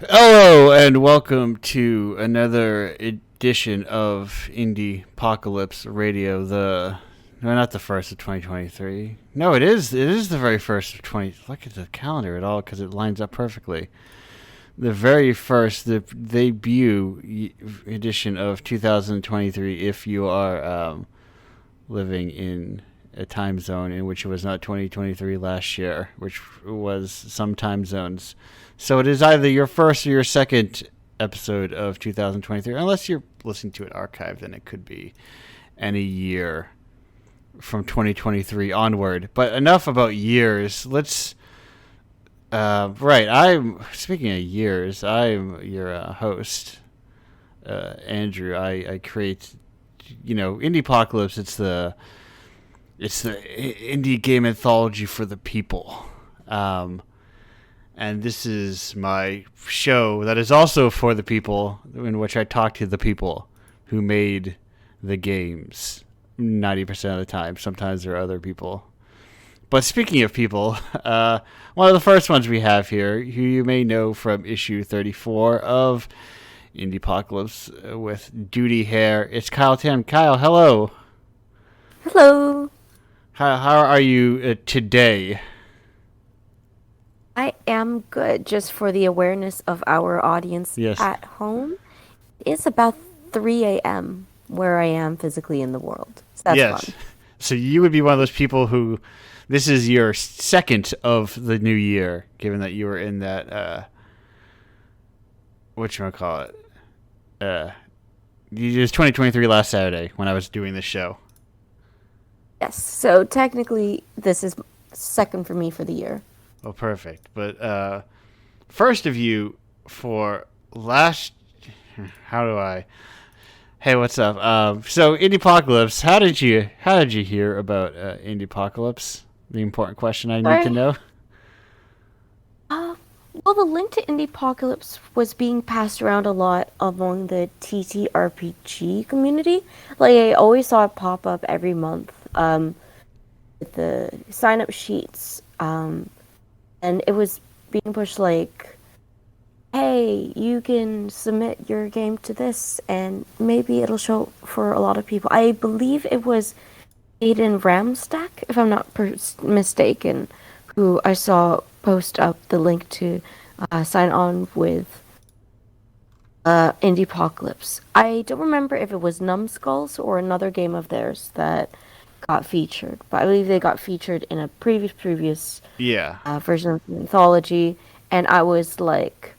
Hello and welcome to another edition of Indiepocalypse Radio. Not the first of 2023. No, it is. It is the very first of 20. Look at the calendar at all because it lines up perfectly. The very first, the debut edition of 2023. If you are living in a time zone in which it was not 2023 last year, which was some time zones. So it is either your first or your second episode of 2023, unless you're listening to it archived, then it could be any year from 2023 onward. But enough about years. Let's. I'm speaking of years. I'm your host, Andrew. I create, Indiepocalypse. It's the indie game anthology for the people. And this is my show that is also for the people, in which I talk to the people who made the games 90% of the time. Sometimes there are other people. But speaking of people, one of the first ones we have here, who you may know from issue 34 of Indiepocalypse with Duty Hair, it's Kyle Tim. Kyle, hello. Hello. How are you today? I am good. Just for the awareness of our audience Yes. at home, it's about 3 a.m. where I am physically in the world. So that's Yes. fun. So you would be one of those people who, this is your second of the new year, given that you were in that, whatchamacallit, it was 2023 last Saturday when I was doing this show. Yes. So technically, this is second for me for the year. Oh, perfect. But first of you for last, how do I? Hey, what's up? So Indiepocalypse, how did you hear about Indiepocalypse? The important question I need to Sorry. know. Uh, well, the link to Indiepocalypse was being passed around a lot among the TTRPG community. Like, I always saw it pop up every month with the sign-up sheets. And it was being pushed like, hey, you can submit your game to this, and maybe it'll show for a lot of people. I believe it was Aiden Ramstack, if I'm not mistaken, who I saw post up the link to sign on with Indiepocalypse. I don't remember if it was Numbskulls or another game of theirs that got featured, but I believe they got featured in a previous Yeah. version of the anthology, and I was like,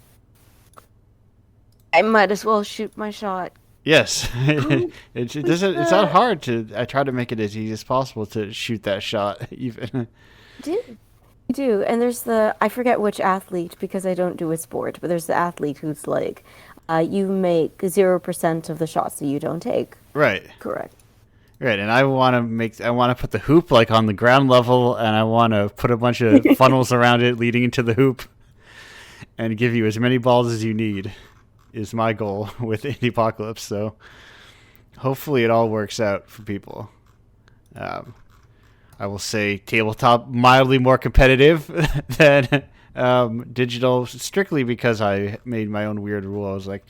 I might as well shoot my shot. Yes. Who It was doesn't. It's not the hard to. I try to make it as easy as possible to shoot that shot. Even. do do and there's the I forget which athlete because I don't do a sport, but there's the athlete who's like, you make 0% of the shots that you don't take. Right. Correct. Right, and I want to put the hoop like on the ground level, and I want to put a bunch of funnels around it leading into the hoop, and give you as many balls as you need. Is my goal with Indiepocalypse. So hopefully it all works out for people. Um, I will say tabletop mildly more competitive than digital, strictly because I made my own weird rule. I was like,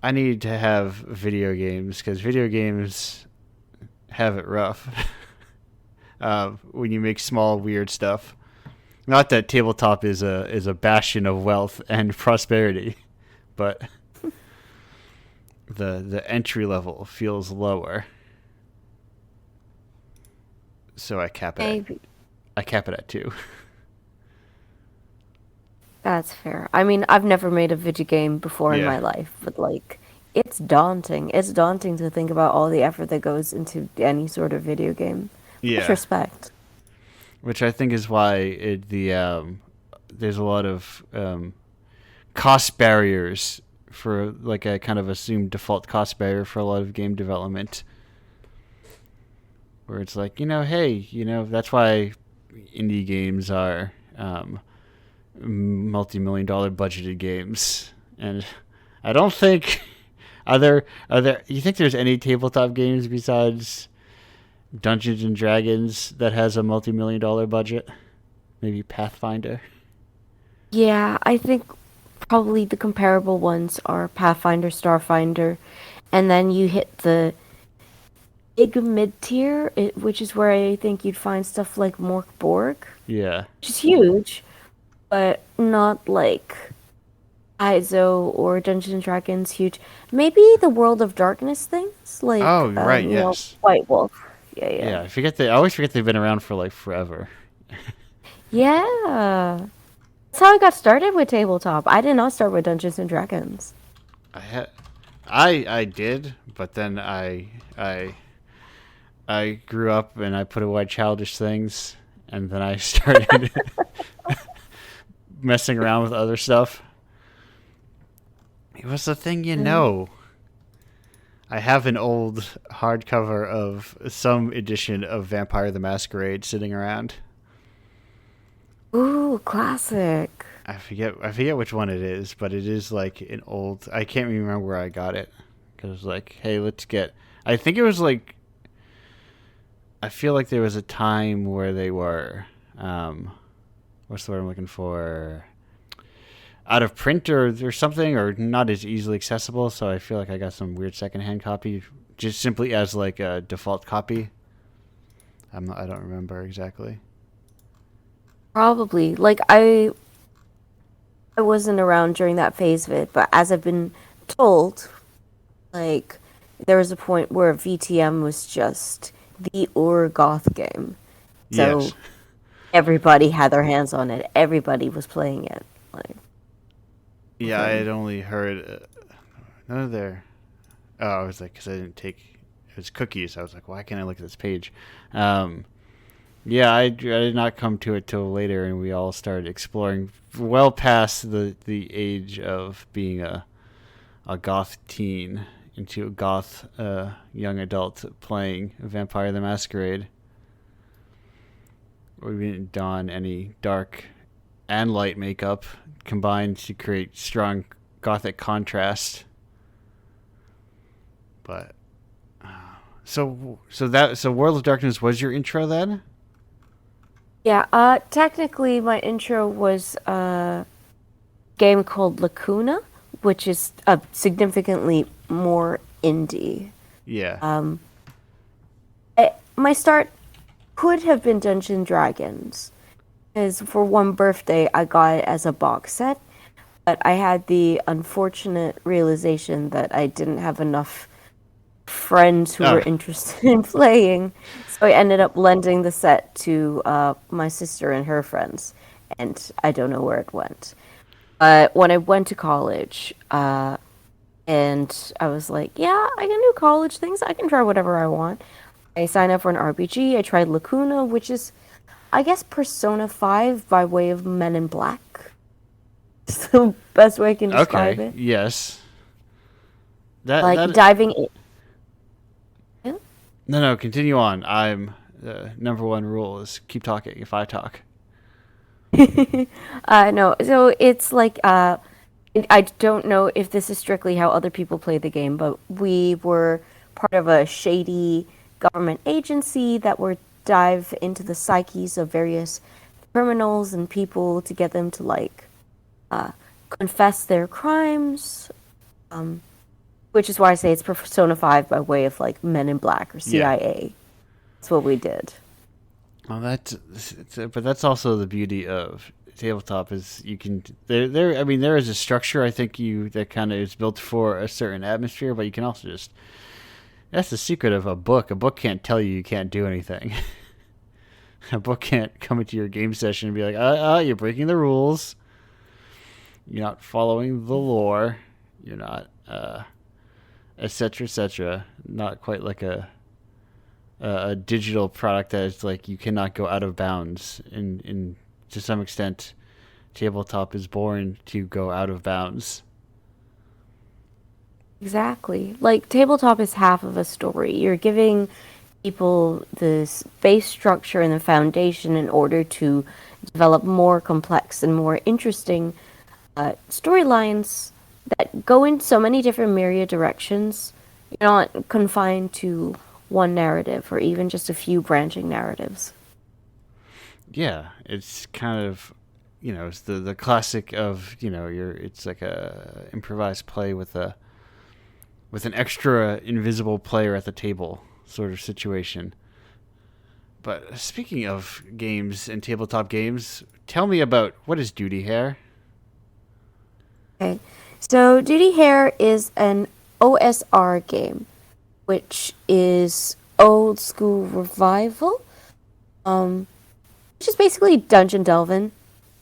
I need to have video games because video games have it rough when you make small weird stuff. Not that tabletop is a bastion of wealth and prosperity, but the entry level feels lower. So Maybe. I cap it at 2. That's fair. I mean, I've never made a video game before in Yeah, my life, but like, it's daunting. It's daunting to think about all the effort that goes into any sort of video game. Much yeah. respect. Which I think is why there's a lot of cost barriers for like a kind of assumed default cost barrier for a lot of game development, where it's like hey that's why indie games are multi-million dollar budgeted games, and I don't think are there you think there's any tabletop games besides Dungeons and Dragons that has a multi-million dollar budget? Maybe Pathfinder. Yeah, I think probably the comparable ones are Pathfinder, Starfinder, and then you hit the big mid tier, which is where I think you'd find stuff like Mork Borg, Yeah. which is huge, but not like ISO or Dungeons and Dragons huge. Maybe the World of Darkness things, like Oh, right. Yes. White Wolf. Yeah, yeah, Yeah. I always forget they've been around for like forever. yeah. That's how I got started with tabletop. I did not start with Dungeons and Dragons. I had, I did, but then I grew up and I put away childish things, and then I started messing around with other stuff. It was the thing, you Mm. know. I have an old hardcover of some edition of Vampire the Masquerade sitting around. Ooh, classic. I forget which one it is, but it is like an old. I can't even remember where I got it because it was like, hey, let's get. I think it was like. I feel like there was a time where they were, what's the word I'm looking for? Out of print or something, or not as easily accessible. So I feel like I got some weird secondhand copy, just simply as like a default copy. I don't remember exactly. Probably. Like I wasn't around during that phase of it, but as I've been told, like there was a point where VTM was just the Goth game. Yes. So everybody had their hands on it. Everybody was playing it. Like Yeah, I thing. had only heard none of their. Oh, I was like, because I didn't take it was cookies. I was like, why can't I look at this page? Um, yeah, I did not come to it till later, and we all started exploring well past the age of being a goth teen into a goth young adult playing Vampire the Masquerade. We didn't don any dark and light makeup combined to create strong gothic contrast. But so World of Darkness was your intro then? Yeah, technically my intro was a game called Lacuna, which is significantly more indie. Yeah. Um, my start could have been Dungeons and Dragons, because for one birthday I got it as a box set, but I had the unfortunate realization that I didn't have enough friends who Oh, were interested in playing, so I ended up lending the set to my sister and her friends, and I don't know where it went. But when I went to college, and I was like, yeah, I can do college things. I can try whatever I want. I signed up for an RPG. I tried Lacuna, which is, I guess, Persona 5 by way of Men in Black. It's the best way I can describe okay. it. Yes. That Like that diving in. no, continue on. I'm number one rule is keep talking if I talk. No, so it's like I don't know if this is strictly how other people play the game, but we were part of a shady government agency that would dive into the psyches of various criminals and people to get them to like uh, confess their crimes. Which is why I say it's Persona 5 by way of like Men in Black or Yeah. CIA. That's what we did. Well, but that's also the beauty of tabletop is you can there. I mean, there is a structure I think you that kind of is built for a certain atmosphere, but you can also just that's the secret of a book. A book can't tell you can't do anything. A book can't come into your game session and be like, you're breaking the rules. You're not following the lore. You're not, etc., etc. Not quite like a digital product that is like you cannot go out of bounds. In to some extent, tabletop is born to go out of bounds. Exactly. Like tabletop is half of a story. You're giving people this base structure and the foundation in order to develop more complex and more interesting storylines that go in so many different myriad directions. You're not confined to one narrative or even just a few branching narratives. Yeah, it's kind of it's the classic of it's like a improvised play with an extra invisible player at the table sort of situation. But speaking of games and tabletop games, tell me about what is Duty Hair? Okay, so Duty Hair is an OSR game, which is old school revival, um, which is basically dungeon delving.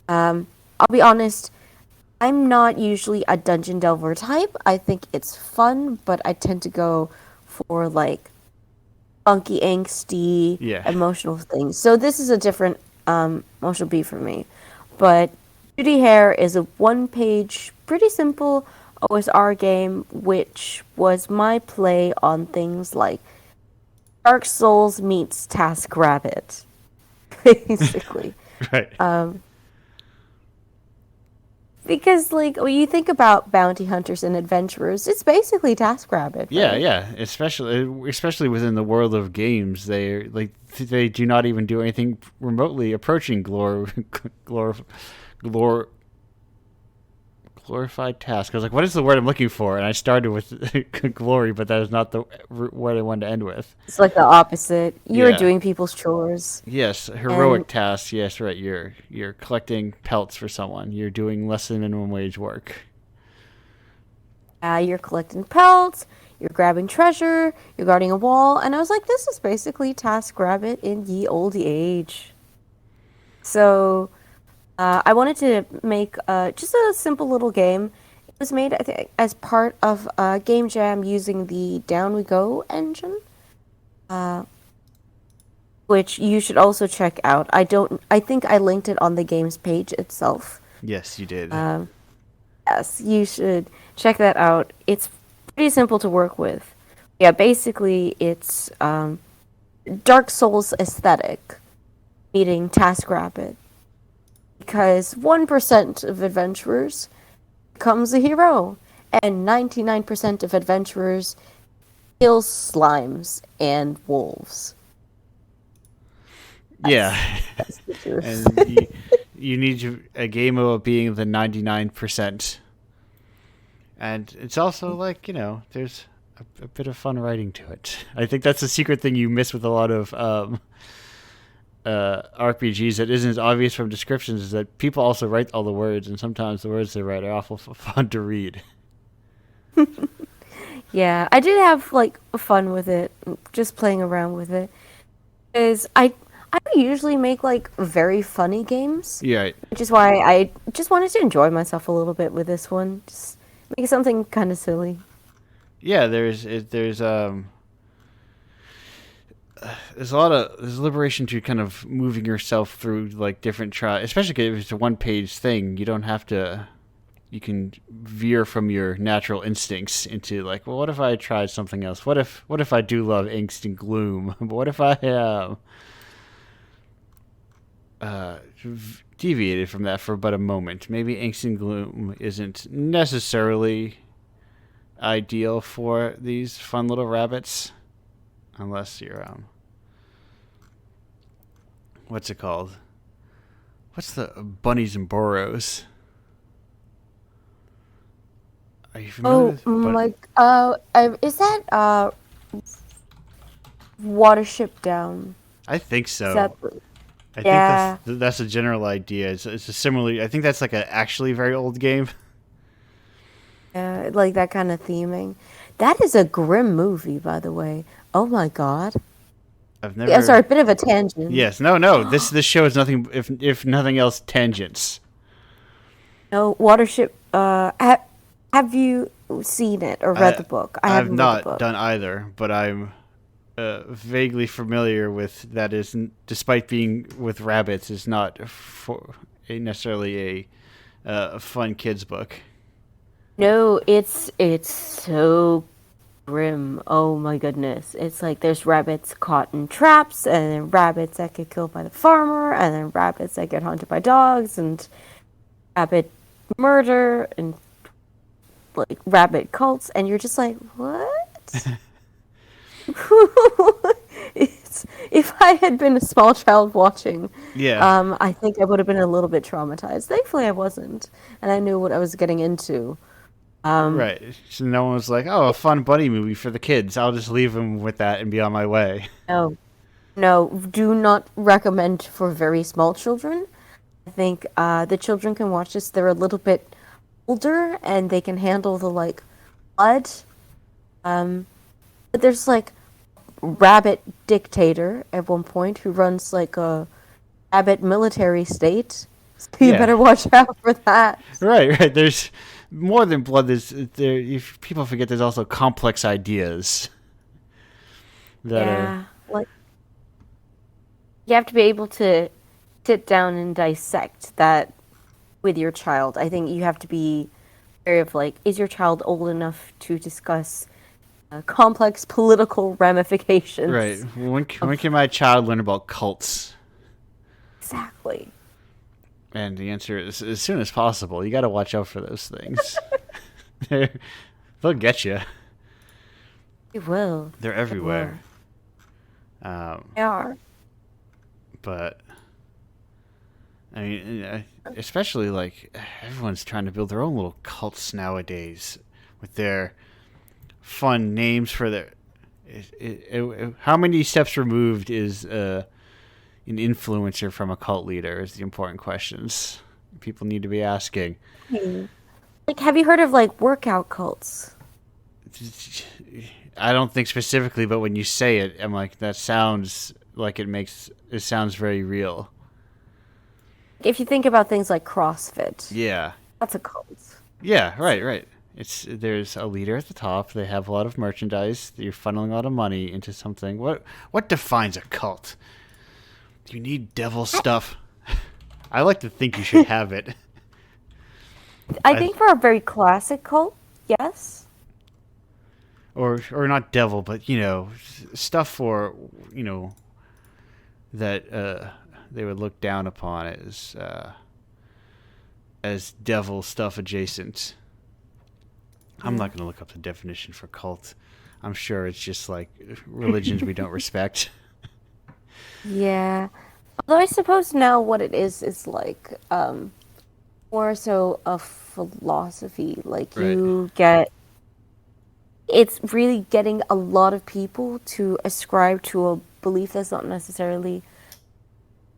I'll be honest, I'm not usually a dungeon delver type. I think it's fun, but I tend to go for like funky, angsty, Yeah. emotional things. So this is a different emotional beat for me. But Duty Hair is a one-page, pretty simple OSR game, which was my play on things like Dark Souls meets TaskRabbit, basically. Right. Because, like, when you think about bounty hunters and adventurers, it's basically TaskRabbit, Yeah, right? yeah. Especially within the world of games, they do not even do anything remotely approaching glor, glor, glorified task. I was like, what is the word I'm looking for? And I started with glory, but that is not the word I wanted to end with. It's like the opposite. You're Yeah. doing people's chores, Yes, and heroic tasks. Yes, right. You're collecting pelts for someone. You're doing less than minimum wage work. you're collecting pelts, you're grabbing treasure, you're guarding a wall, and I was like, this is basically TaskRabbit in ye olde age. So, I wanted to make just a simple little game. It was made, I think, as part of a game jam using the Down We Go engine, which you should also check out. I think I linked it on the game's page itself. Yes, you did. Yes, you should check that out. It's pretty simple to work with. Yeah, basically, it's Dark Souls aesthetic meeting TaskRabbit. Because 1% of adventurers becomes a hero, and 99% of adventurers kill slimes and wolves. Yeah. That's the truth. And you need a game about being the 99%. And it's also like, there's a bit of fun writing to it. I think that's the secret thing you miss with a lot of RPGs that isn't as obvious from descriptions, is that people also write all the words, and sometimes the words they write are awful fun to read. Yeah, I did have like fun with it, just playing around with it. Is I don't usually make like very funny games, Yeah, right. which is why I just wanted to enjoy myself a little bit with this one. Just make something kind of silly. Yeah, there's liberation to kind of moving yourself through like different trials, especially if it's a one page thing. You don't have to. You can veer from your natural instincts into like, well, what if I tried something else? What if I do love angst and gloom? But what if I deviated from that for but a moment? Maybe angst and gloom isn't necessarily ideal for these fun little rabbits, unless you're what's it called? What's the bunnies and burrows? Are you familiar Oh, with like is that Watership Down? I think Is that so. I think yeah? that's a general idea. It's a similarly. I think that's like a actually very old game. Yeah, like that kind of theming. That is a grim movie, by the way. Oh my God. I've Yeah, sorry, never. a bit of a tangent. Yes, no, no. This show is nothing if nothing else tangents. No, Watership. Have you seen it or read I the book? I I've haven't read the not book. done either, but I'm vaguely familiar with that. Despite being with rabbits, is not necessarily a fun kids book. No, it's so grim. Oh my goodness. It's like there's rabbits caught in traps, and then rabbits that get killed by the farmer, and then rabbits that get hunted by dogs, and rabbit murder, and like rabbit cults, and you're just like, what? it's if I had been a small child watching, Yeah. I think I would have been a little bit traumatized. Thankfully, I wasn't, and I knew what I was getting into. Um, Right. So no one was like, "Oh, a fun buddy movie for the kids. I'll just leave them with that and be on my way." no, no, do not recommend for very small children. I think the children can watch this. They're a little bit older and they can handle the like blood. Um, but there's like rabbit dictator at one point who runs like a rabbit military state. So you Yeah. better watch out for that. Right. Right. There's more than blood. There. If people forget, there's also complex ideas that are. Yeah, like you have to be able to sit down and dissect that with your child. I think you have to be aware of like, is your child old enough to discuss complex political Right. ramifications When of can my child learn about cults? exactly. And the answer is as soon as possible. You got to watch out for those things. They'll get you. They will. They're They will. everywhere. Um, They are. but I mean, especially like everyone's trying to build their own little cults nowadays with their fun names for their. How many steps removed is an influencer from a cult leader? Is the important questions people need to be asking. Hmm. Like, have you heard of like workout cults? I don't think specifically, but when you say it, I'm like, that sounds like it sounds very real. If you think about things like CrossFit, Yeah. that's a cult. Yeah, right, right. It's there's a leader at the top. They have a lot of merchandise. You're funneling a lot of money into something. What defines a cult? You need devil stuff. I like to think you should have it. I I, think for a very classic cult, yes. or not devil, but stuff for that they would look down upon as devil stuff adjacent. I'm Yeah. not going to look up the definition for cult. I'm sure it's just like religions we don't respect. Yeah. Although I suppose now what it is like more so a philosophy. Like Right. you get it's really getting a lot of people to ascribe to a belief that's not necessarily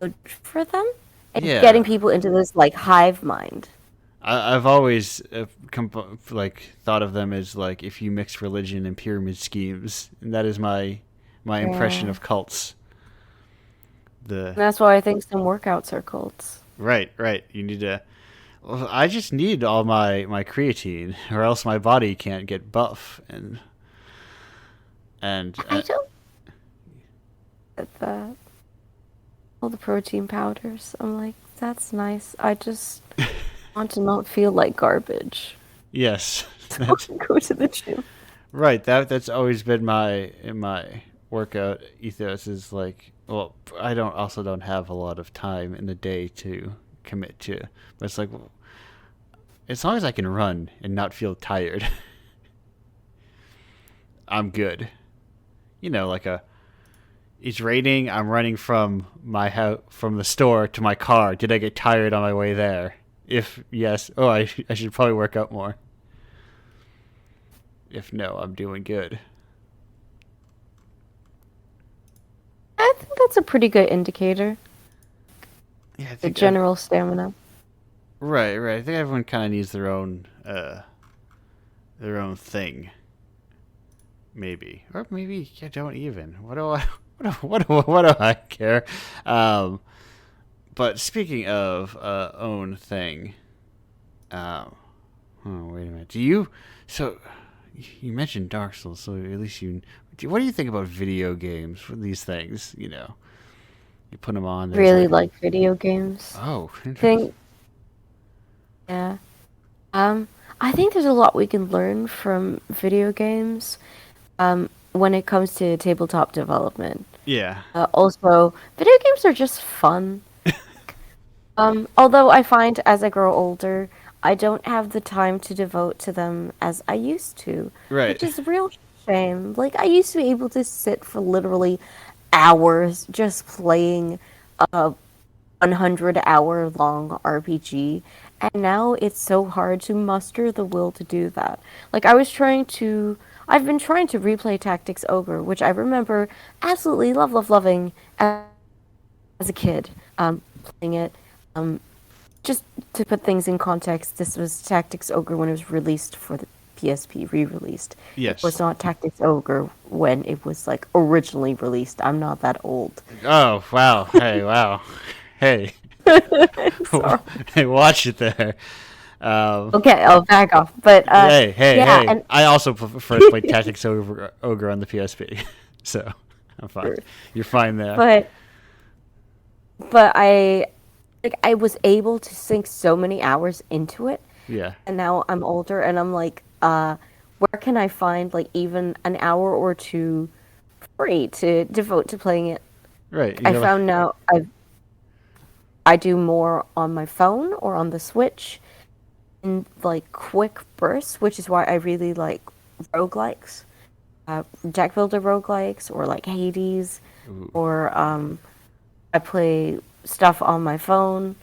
good for them and getting Yeah. people into this like hive mind. I've always thought of them as like if you mix religion and pyramid schemes, and that is my impression Yeah. of cults. And The that's why I think some workouts are cults. right, right. You need to. Well, I just need all my creatine, or else my body can't get buff, and I don't get that. All the protein powders. I'm like, that's nice. I just want to not feel like garbage. yes, that's Go to the gym. right. That's always been my workout ethos is like, well, I don't have a lot of time in the day to commit to, but it's like, well, as long as I can run and not feel tired, I'm good. Like it's raining. I'm running from my house from the store to my car. Did I get tired on my way there? If yes, I should probably work out more. If no, I'm doing good. I think that's a pretty good indicator. Yeah, I The think general stamina. right, right. I think everyone kind of needs their own thing, maybe, or maybe you don't even. What do I? What do I care? Um, but speaking of own thing, um, oh wait a minute. Do you? So you mentioned Dark Souls, so at least you. What do you think about video games for these things? You put them on. There's Really like, like video games. oh, interesting. Think, yeah. Um, I think there's a lot we can learn from video games, when it comes to tabletop development. Yeah, Also, video games are just fun. Although I find as I grow older, I don't have the time to devote to them as I used to, right. which is a real shame. Like I used to be able to sit for literally hours just playing a 100-hour long RPG, and now it's so hard to muster the will to do that. Like I've been trying to replay Tactics Ogre, which I remember absolutely loving as a kid, playing it. Um, just to put things in context, this was Tactics Ogre when it was released for the PSP, re-released. It was Yes. not Tactics Ogre when it was like originally released. I'm not that old. Oh, wow. Hey, wow. Hey. Sorry. Hey, watch it there. Um, Okay, I'll back off. But yeah, hey. I also prefer to play Tactics Ogre on the PSP. So, I'm fine. You're fine there. but but I was able to sink so many hours into it, Yeah. and now I'm older, and I'm like, where can I find like even an hour or two free to devote to playing it? Right. I found now I do more on my phone or on the Switch in like quick bursts, which is why I really like roguelikes, deck builder roguelikes, or like Hades, Ooh. or I play stuff on my phone.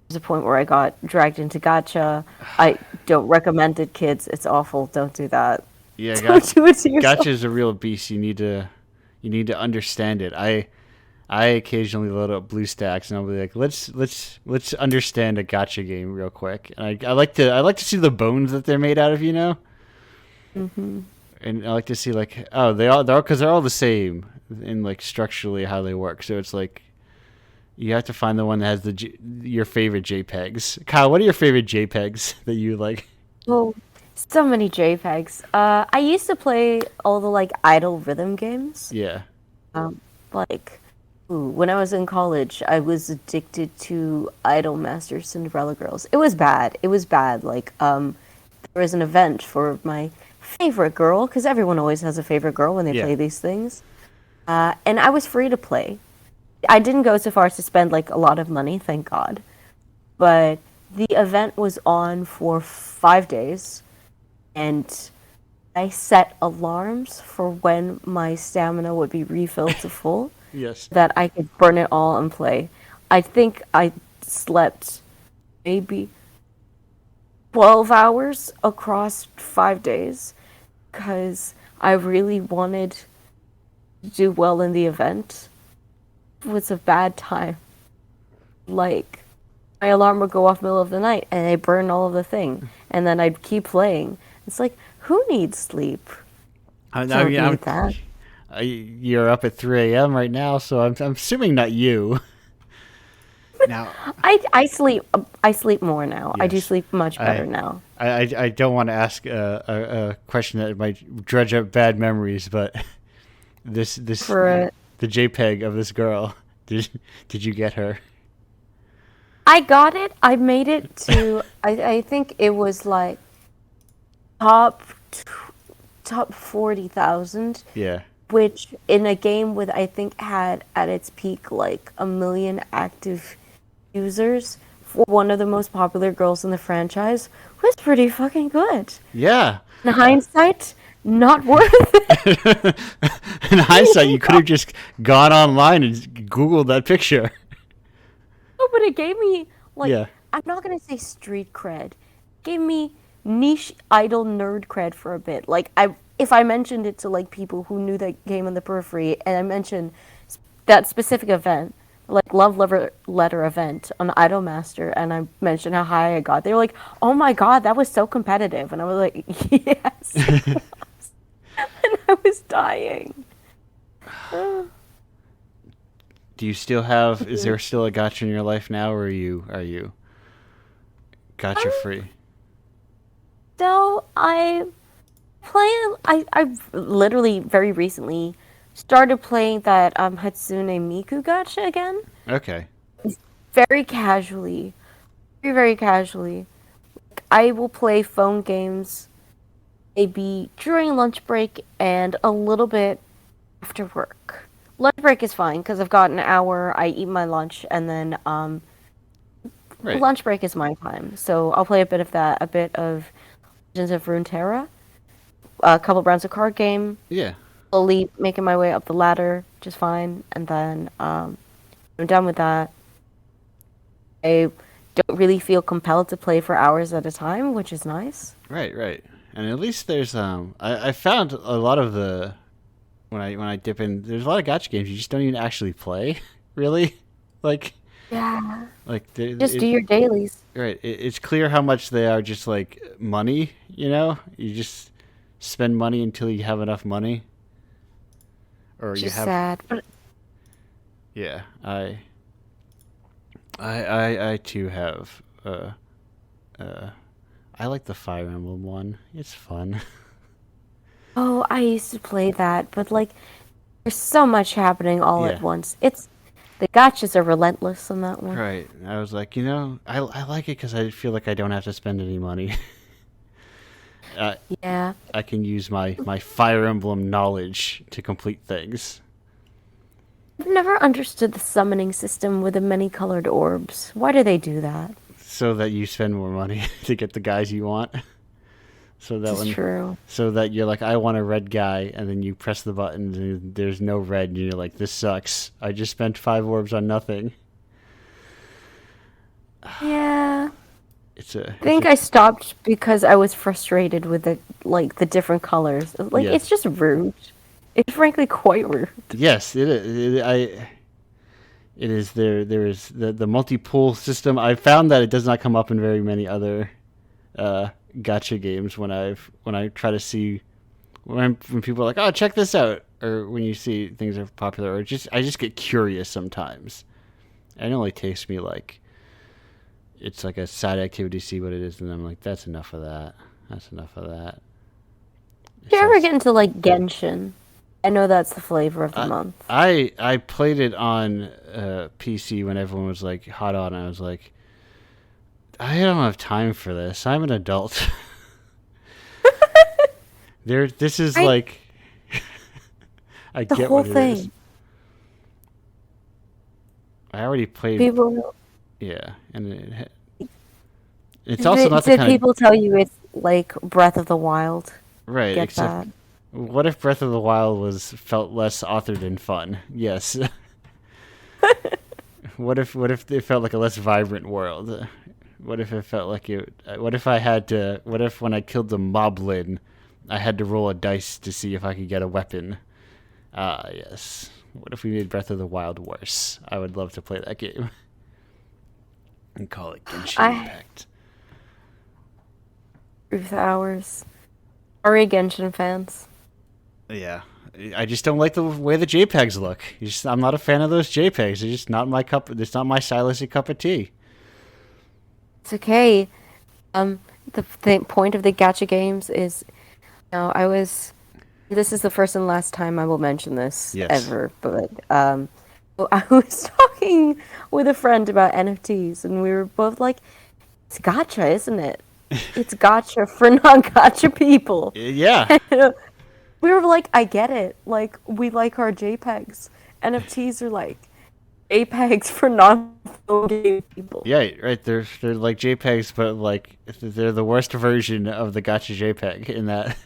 There's a point where I got dragged into gacha. I don't recommend it, kids. It's awful. Don't do that. Yeah, Don't do it to yourself. Gacha is a real beast. You need to understand it. I occasionally load up BlueStacks and I'll be like, let's understand a gacha game real quick. And I like to see the bones that they're made out of, you know. Hmm. And I like to see like, oh, they're all the same in like structurally how they work. So it's like you have to find the one that has your favorite JPEGs. Kyle, what are your favorite JPEGs that you like? Oh, so many JPEGs. I used to play all the like idle rhythm games. Yeah. Like, ooh, when I was in college, I was addicted to Idolmaster Cinderella Girls. It was bad. It was bad. Like, there was an event for my favorite girl, because everyone always has a favorite girl when they Yeah. play these things. And I was free to play. I didn't go so far as to spend like a lot of money, thank God. But the event was on for 5 days, and I set alarms for when my stamina would be refilled to full, Yes. that I could burn it all and play. I think I slept maybe 12 hours across 5 days because I really wanted to do well in the event. It was a bad time. Like, my alarm would go off middle of the night and I'd burn all of the thing, and then I'd keep playing. It's like, who needs sleep? Don't need that. You're up at 3 a.m. right now, so I'm assuming not you. Now, I sleep more now. I do yes, sleep much better I now. I don't want to ask a question that might dredge up bad memories, but this For the JPEG of this girl. Did you get her? I got it. I made it to. I think it was like top top 40,000, Yeah. which in a game with I think had at its peak like 1 million active users for one of the most popular girls in the franchise was pretty fucking good. Yeah. In hindsight, not worth it. In hindsight, you could have just gone online and Googled that picture. No, but it gave me like Yeah. I'm not gonna say street cred. It gave me niche idol nerd cred for a bit. Like if I mentioned it to like people who knew that game on the periphery, and I mentioned that specific event, like letter event on Idolmaster, and I mentioned how high I got, they were like, "Oh my god, that was so competitive," and I was like, "Yes," and I was dying. Do you still have? Is there still a gotcha in your life now, or are you gotcha free? So I've literally very recently started playing that Hatsune Miku gacha again. Okay. Very casually. Very casually. I will play phone games maybe during lunch break and a little bit after work. Lunch break is fine because I've got an hour, I eat my lunch, and then Right. lunch break is my time. So I'll play a bit of that, a bit of Legends of Runeterra, a couple rounds of card game, Yeah. slowly making my way up the ladder just fine. And then I'm done with that. I don't really feel compelled to play for hours at a time, which is nice. Right, right. And at least there's I found a lot of the when I dip in, there's a lot of gacha games you just don't even actually play, really. Like Yeah. Just do it your dailies. right. It's clear how much they are just like money. You just spend money until you have enough money, or Which you is have. sad. But Yeah, I too have. Uh, I like the Fire Emblem one. It's fun. oh, I used to play that, but like there's so much happening all at Yeah, once. It's the gotchas are relentless on that one. right. I was like, I like it because I feel like I don't have to spend any money. uh, Yeah. I can use my Fire Emblem knowledge to complete things, I've never understood the summoning system with the many colored orbs. Why do they do that? so that you spend more money to get the guys you want. So that This is when, true. so that you're like, I want a red guy, and then you press the button, and there's no red, and you're like, this sucks. I just spent 5 orbs on nothing. Yeah. It's a, I it's think a, I stopped because I was frustrated with the different colors. Like yeah, it's just rude. It's frankly quite rude. yes, it is. It is there. There is the multi pool system. I found that it does not come up in very many other uh, gotcha games. When I try to see when people are like, oh, check this out, or when you see things are popular, or just I just get curious sometimes. It only takes me like it's like a side activity to see what it is, and I'm like, that's enough of that. That's enough of that. Do It's you ever also, get into like Genshin? I know that's the flavor of the I month. I played it on PC when everyone was like hot on. I was like, I don't have time for this. I'm an adult. This is Right? like, I The get whole what it is. thing. I already played, People yeah, and it's also not the did kind of people tell you it's like Breath of the Wild? right. Get Except, that? what if Breath of the Wild was felt less authored and fun? Yes. What if it felt like a less vibrant world? What if it felt like it? What if I had to? What if when I killed the moblin, I had to roll a dice to see if I could get a weapon? Ah, yes. What if we made Breath of the Wild worse? I would love to play that game and call it Genshin I Impact. Ruth Hours. Are you Genshin fans? Yeah, I just don't like the way the JPEGs look. I'm not a fan of those JPEGs. They're just not my cup. It's not my stylistic cup of tea. It's okay. The point of the gacha games is, I was. This is the first and last time I will mention this Yes. ever, but I was talking with a friend about NFTs, and we were both like, "It's gacha, isn't it? It's gacha for non-gacha people." Yeah. And we were like, "I get it. Like, we like our JPEGs. NFTs are like JPEGs for non-phone game people." Yeah, right. They're like JPEGs, but like they're the worst version of the gotcha JPEG in that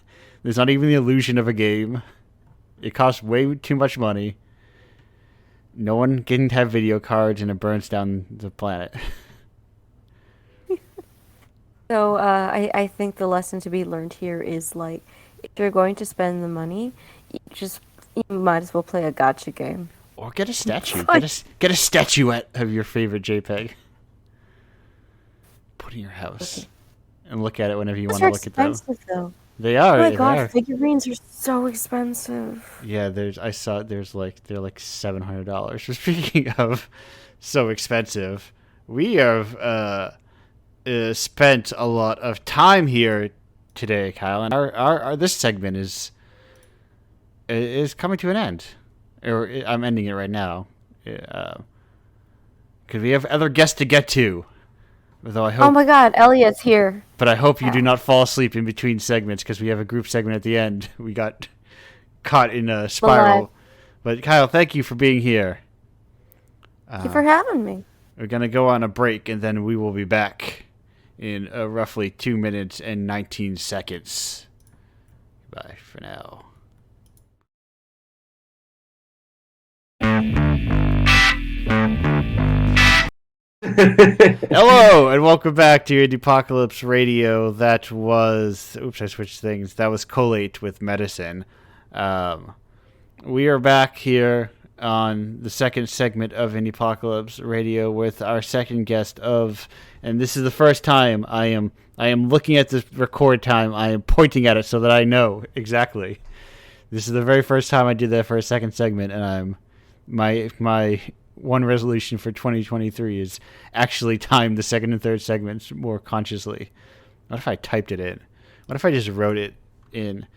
there's not even the illusion of a game. It costs way too much money. No one can have video cards, and it burns down the planet. So I think the lesson to be learned here is like, if you're going to spend the money, you might as well play a gacha game. Or get a statue. It's like, Get a statuette of your favorite JPEG. Put in your house okay. and look at it whenever you Those want are to look at them. expensive though. They Oh are. my They god, are. figurines are so expensive. Yeah, they're like $700. Speaking of so expensive, we have spent a lot of time here today, Kyle, and our this segment is coming to an end, or I'm ending it right now, because we have other guests to get to. Though I Oh hope, my god, Elliot's here. but I hope you do Yeah. not fall asleep in between segments because we have a group segment at the end. We got caught in a Alive. spiral. But Kyle, thank you for being here. Thank you for having me. We're gonna go on a break, and then we will be back in roughly 2 minutes and 19 seconds. Bye for now. Hello and welcome back to Indiepocalypse Radio. That was oops, I switched things. That was Collate with Medicine. Um, we are back here on the second segment of Indiepocalypse Radio with our second guest of, and this is the first time I am looking at the record time. I am pointing at it so that I know exactly. This is the very first time I did that for a second segment, and my one resolution for 2023 is actually time the second and third segments more consciously. What if I typed it in? What if I just wrote it in?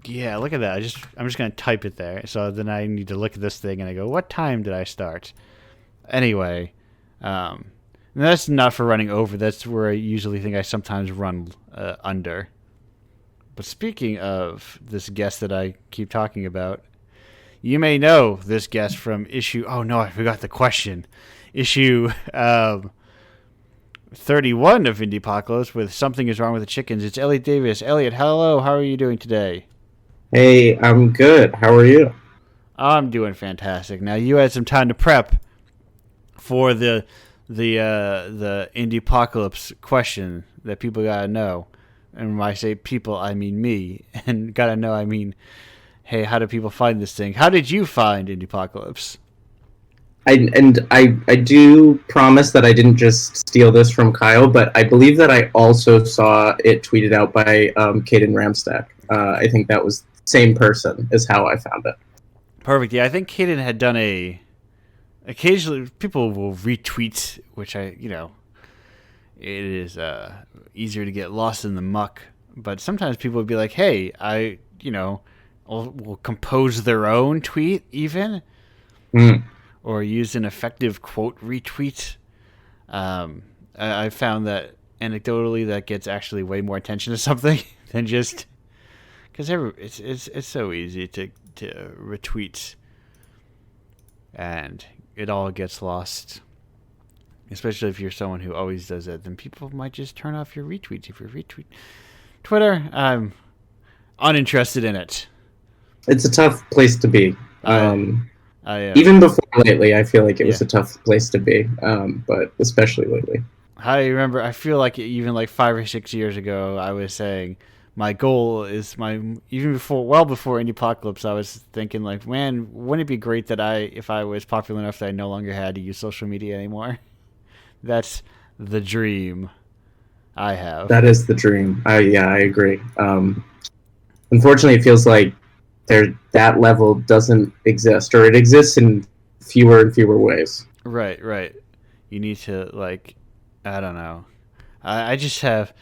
Yeah, look at that. I'm just gonna type it there. So then I need to look at this thing and I go, what time did I start? Anyway, that's not for running over. That's where I usually think I sometimes run under. But speaking of this guest that I keep talking about, you may know this guest from issue. Oh no, I forgot the question. Issue 31 of Indiepocalypse with Something Is Wrong with the Chickens. It's Elliot Davis. Elliot, hello. How are you doing today? Hey, I'm good. How are you? I'm doing fantastic. Now you had some time to prep for the Indiepocalypse question that people gotta know. And when I say people, I mean me. And gotta know, I mean, hey, how do people find this thing? How did you find Indiepocalypse? I do promise that I didn't just steal this from Kyle, but I believe that I also saw it tweeted out by Caden Ramstack. I think that was the same person is how I found it. Perfect. Yeah, I think Caden had done a. Occasionally, people will retweet, which it is easier to get lost in the muck. But sometimes people would be like, "Hey, will compose their own tweet even, or use an effective quote retweet." I found that anecdotally that gets actually way more attention to something than just because it's so easy to retweet, and it all gets lost. Especially if you're someone who always does it, then people might just turn off your retweets if you retweet. Twitter, I'm uninterested in it. It's a tough place to be. Even before lately, I feel like it was a tough place to be, but especially lately. I remember, I feel like even like 5 or 6 years ago, I was saying my goal is well before Indiepocalypse, I was thinking like, man, wouldn't it be great that if I was popular enough that I no longer had to use social media anymore? That's the dream I have. That is the dream. I agree. Unfortunately, it feels like that level doesn't exist, or it exists in fewer and fewer ways. Right. You need to, like, I don't know. I just have.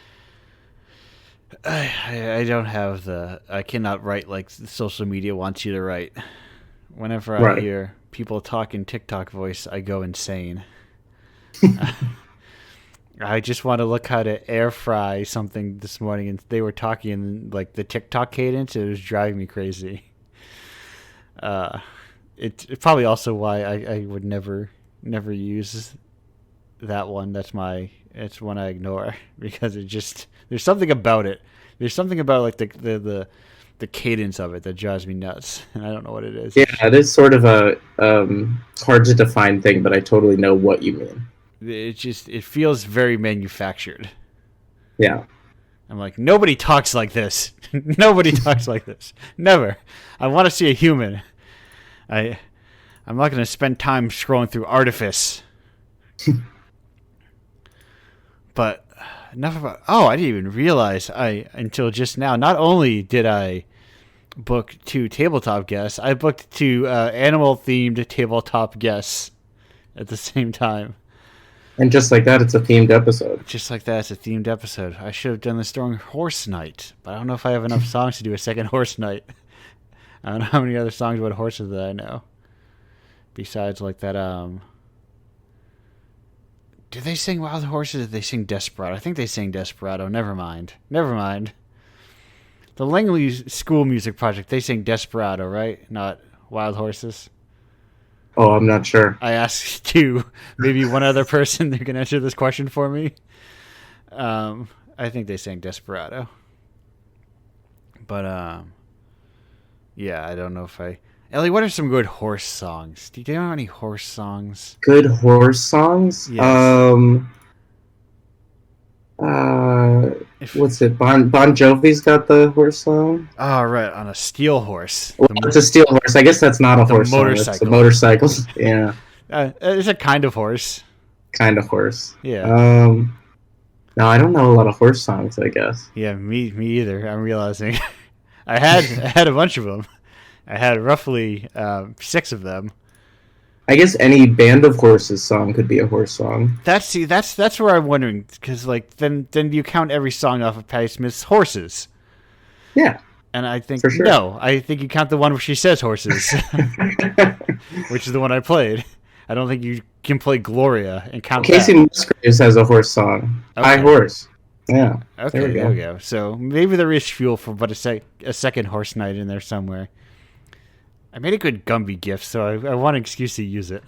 I don't have I cannot write like social media wants you to write. Whenever I hear people talk in TikTok voice, I go insane. I just want to look how to air fry something this morning, and they were talking in like the TikTok cadence. It was driving me crazy. It's probably also why I would never use that one. It's one I ignore because there's something about it. There's something about like the cadence of it that drives me nuts, and I don't know what it is. Yeah, it is sort of a hard to define thing, but I totally know what you mean. It feels very manufactured. Yeah. I'm like, nobody talks like this. Nobody talks like this. Never. I want to see a human. I'm not going to spend time scrolling through artifice. But enough about. Oh, I didn't even realize until just now. Not only did I book 2 tabletop guests, I booked 2 animal-themed tabletop guests at the same time. And just like that, it's a themed episode. Just like that, it's a themed episode. I should have done this during Horse Night, but I don't know if I have enough songs to do a second Horse Night. I don't know how many other songs about horses that I know. Besides, like that, did they sing Wild Horses or did they sing Desperado? I think they sang Desperado. Never mind. The Langley School Music Project, they sing Desperado, right? Not Wild Horses? Oh, I'm not sure. I asked maybe one other person that can answer this question for me. I think they sang Desperado. But, yeah, I don't know if Ellie, what are some good horse songs? Do you know any horse songs? Good horse songs? Yes. What's it? Bon Jovi's got the horse song. Oh, right, on a steel horse. Well, it's a steel horse. I guess that's not a horse song. It's a motorcycle. Yeah. It's a kind of horse. Kind of horse. Yeah. No, I don't know a lot of horse songs, I guess. Yeah, me either. I'm realizing. I had a bunch of them. I had roughly 6 of them. I guess any Band of Horses song could be a horse song. That's where I'm wondering, because like then you count every song off of Patti Smith's Horses. Yeah. And I think for sure. No, I think you count the one where she says horses, which is the one I played. I don't think you can play Gloria and count Casey that. Musgraves has a horse song. Okay. High Horse. Yeah. Okay, there we go. So maybe there is fuel for but a second horse night in there somewhere. I made a good Gumby gift, so I want an excuse to use it.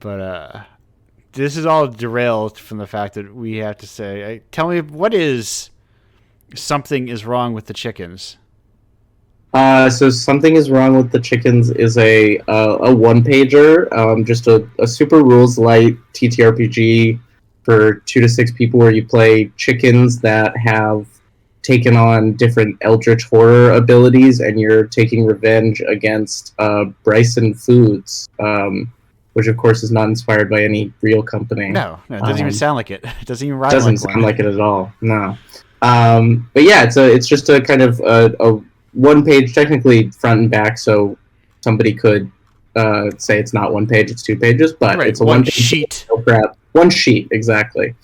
But this is all derailed from the fact that we have to say, tell me, what is Something Is Wrong with the Chickens? So Something Is Wrong with the Chickens is a one-pager, just a super rules light TTRPG for 2 to 6 people where you play chickens that have taken on different eldritch horror abilities, and you're taking revenge against Bryson Foods, which of course is not inspired by any real company. No, it doesn't even sound like it. It doesn't even rhyme. Doesn't sound like it at all. No. But yeah, it's just a kind of a one page, technically front and back, so somebody could say it's not 1 page, it's 2 pages, but right, it's a one page sheet. One sheet, exactly.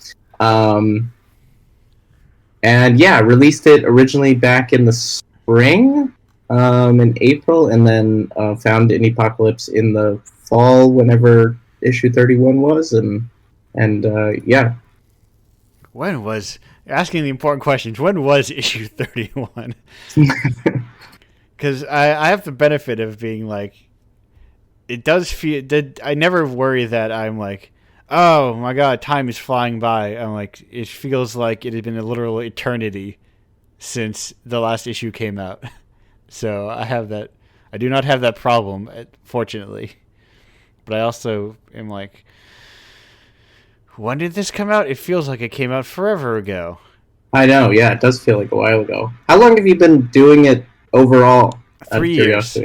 And yeah, released it originally back in the spring, in April, and then found Indiepocalypse in the fall, whenever issue 31 was, and yeah. When was, asking the important questions, when was issue 31? Because I have the benefit of being like, it does feel, I never worry that I'm like, oh my god, time is flying by. I'm like, it feels like it has been a literal eternity since the last issue came out. So I do not have that problem, fortunately. But I also am like, when did this come out? It feels like it came out forever ago. I know, yeah, it does feel like a while ago. How long have you been doing it overall? 3 years.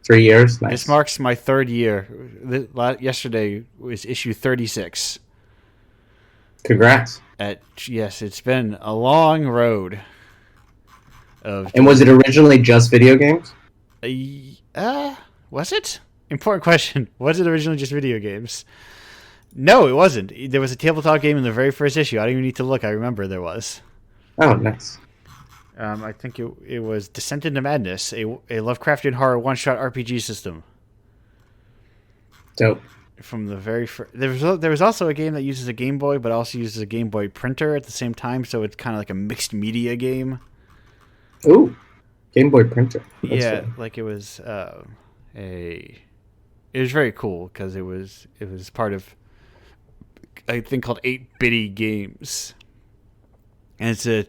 3 years? Nice. This marks my 3rd year. Yesterday was issue 36. Congrats. Yes, it's been a long road. And was it originally just video games? Was it? Important question. Was it originally just video games? No, it wasn't. There was a tabletop game in the very first issue. I don't even need to look. I remember there was. Oh, nice. I think it was Descent into Madness, a Lovecraftian horror one-shot RPG system. Dope. From the very first, there was also a game that uses a Game Boy, but also uses a Game Boy printer at the same time, so it's kind of like a mixed media game. Ooh, Game Boy printer. That's fun. Like it was it was very cool because it was part of a thing called 8-Bitty Games, and it's a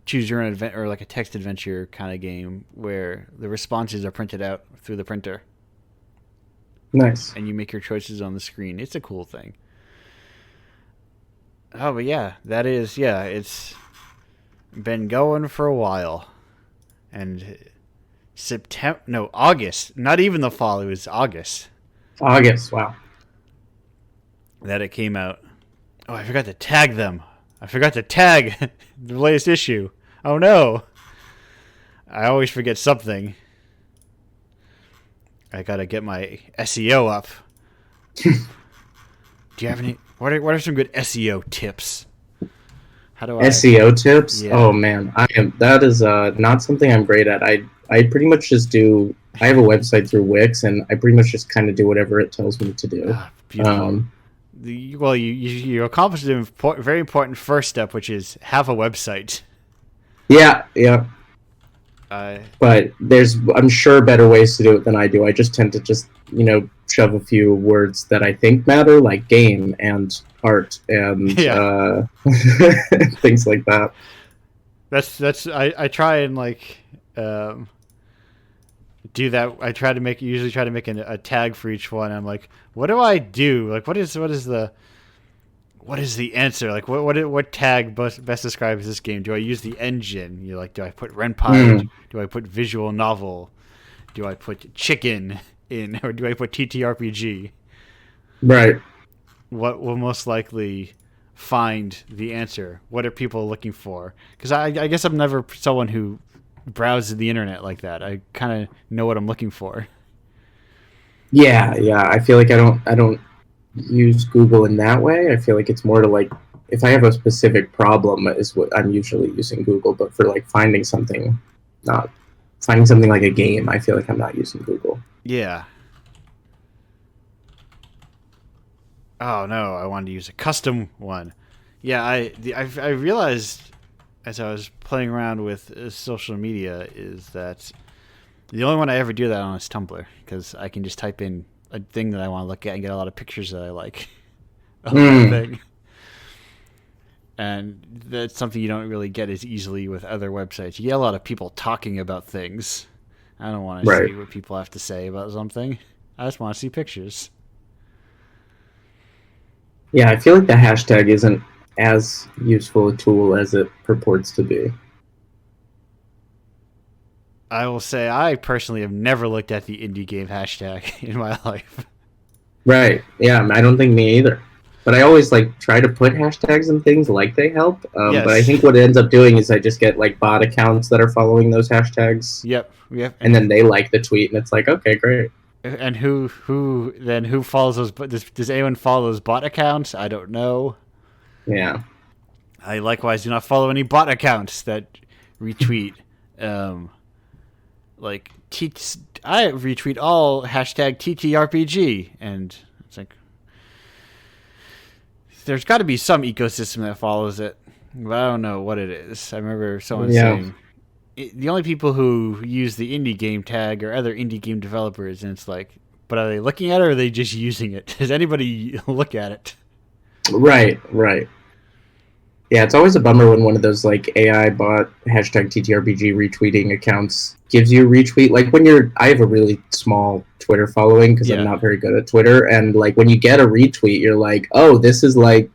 choose your own adventure, or like a text adventure kind of game where the responses are printed out through the printer. Nice. And you make your choices on the screen. It's a cool thing. Oh, but yeah, it's been going for a while. And August, not even the fall, it was August. August, wow. That it came out. Oh, I forgot to tag them. I forgot to tag the latest issue. Oh no. I always forget something. I gotta get my SEO up. Do you have any? What are some good SEO tips? How do I SEO tips? Yeah. Oh man, that is not something I'm great at. I pretty much just do. I have a website through Wix, and I pretty much just kind of do whatever it tells me to do. Beautiful. You accomplished a very important first step, which is have a website. Yeah. But I'm sure better ways to do it than I do. I just tend to shove a few words that I think matter, like game and art and things like that. That's I try and do that. I usually try to make a tag for each one. I'm like, what do I do? Like, what is the answer? Like, what tag best describes this game? Do I use the engine? You're like, do I put Renpai? Do I put visual novel? Do I put chicken in, or do I put TTRPG? Right. What will most likely find the answer? What are people looking for? Because I guess I'm never someone who browses the internet like that. I kind of know what I'm looking for. Yeah. I feel like I don't use Google in that way. I feel like it's more to like if I have a specific problem is what I'm usually using Google, but for like finding something like a game, I feel like I'm not using Google. Yeah. Oh no, I wanted to use a custom one. Yeah, I realized as I was playing around with social media is that the only one I ever do that on is Tumblr, because I can just type in a thing that I want to look at and get a lot of pictures that I like of that thing. And that's something you don't really get as easily with other websites. You get a lot of people talking about things. I don't want to see what people have to say about something. I just want to see pictures. Yeah, I feel like the hashtag isn't as useful a tool as it purports to be. I will say I personally have never looked at the indie game hashtag in my life. Right. Yeah, I don't think me either. But I always like try to put hashtags and things like they help. Yes. But I think what it ends up doing is I just get like bot accounts that are following those hashtags. Yep. And then they like the tweet, and it's like, okay, great. And who follows those? Does anyone follow those bot accounts? I don't know. Yeah. I likewise do not follow any bot accounts that retweet. Like I retweet all hashtag TTRPG, and it's like there's got to be some ecosystem that follows it, but I don't know what it is. I remember someone saying the only people who use the indie game tag are other indie game developers, and it's like, but are they looking at it or are they just using it? Does anybody look at it? Right. Yeah, it's always a bummer when one of those like AI bot hashtag TTRPG retweeting accounts gives you a retweet. Like when I have a really small Twitter following because I'm not very good at Twitter, and like when you get a retweet, you're like, oh, this is like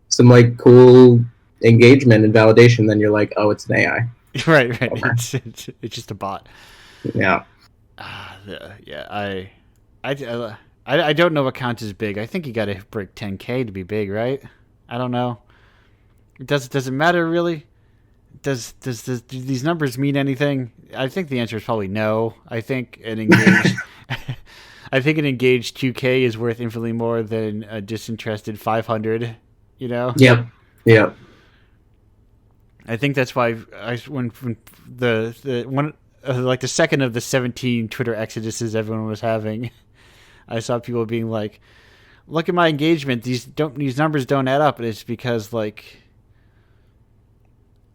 some like cool engagement and validation. Then you're like, oh, it's an AI. Right. It's just a bot. Yeah. Yeah. I don't know what counts as big. I think you got to break 10K to be big, right? I don't know. Does it matter really? Do these numbers mean anything? I think the answer is probably no. I think an engaged I think an engaged 2K is worth infinitely more than a disinterested 500. You know? Yep. I think that's why when the one like the second of the 17 Twitter exoduses everyone was having, I saw people being like, "Look at my engagement. These numbers don't add up." And it's because like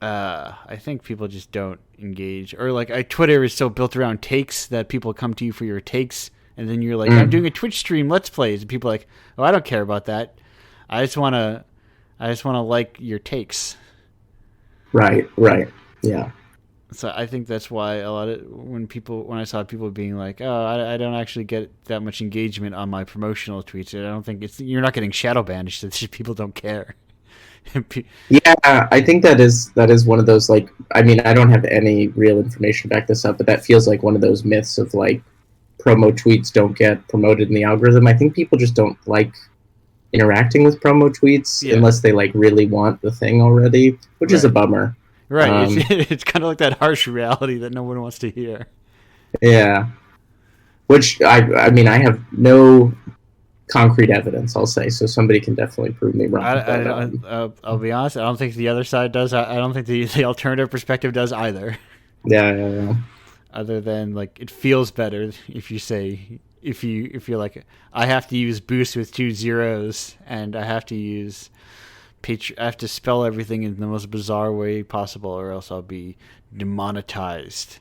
I think people just don't engage, or like Twitter is so built around takes that people come to you for your takes, and then you're like, "I'm doing a Twitch stream, let's plays," and people are like, "Oh, I don't care about that. I just want to like your takes." Right. Yeah. So I think that's why a lot of when I saw people being like, "Oh, I don't actually get that much engagement on my promotional tweets," I don't think you're not getting shadow banned. It's just people don't care. Yeah, I think that is one of those like. I mean, I don't have any real information to back this up, but that feels like one of those myths of like promo tweets don't get promoted in the algorithm. I think people just don't like interacting with promo tweets unless they like really want the thing already, which is a bummer. Right. It's kind of like that harsh reality that no one wants to hear. Yeah. Which I mean, I have no concrete evidence, I'll say, so somebody can definitely prove me wrong. I'll be honest, I don't think the other side does. I don't think the alternative perspective does either. Yeah. Other than like it feels better if you say if you're like, I have to use boost with 2 zeros and I have to use I have to spell everything in the most bizarre way possible or else I'll be demonetized.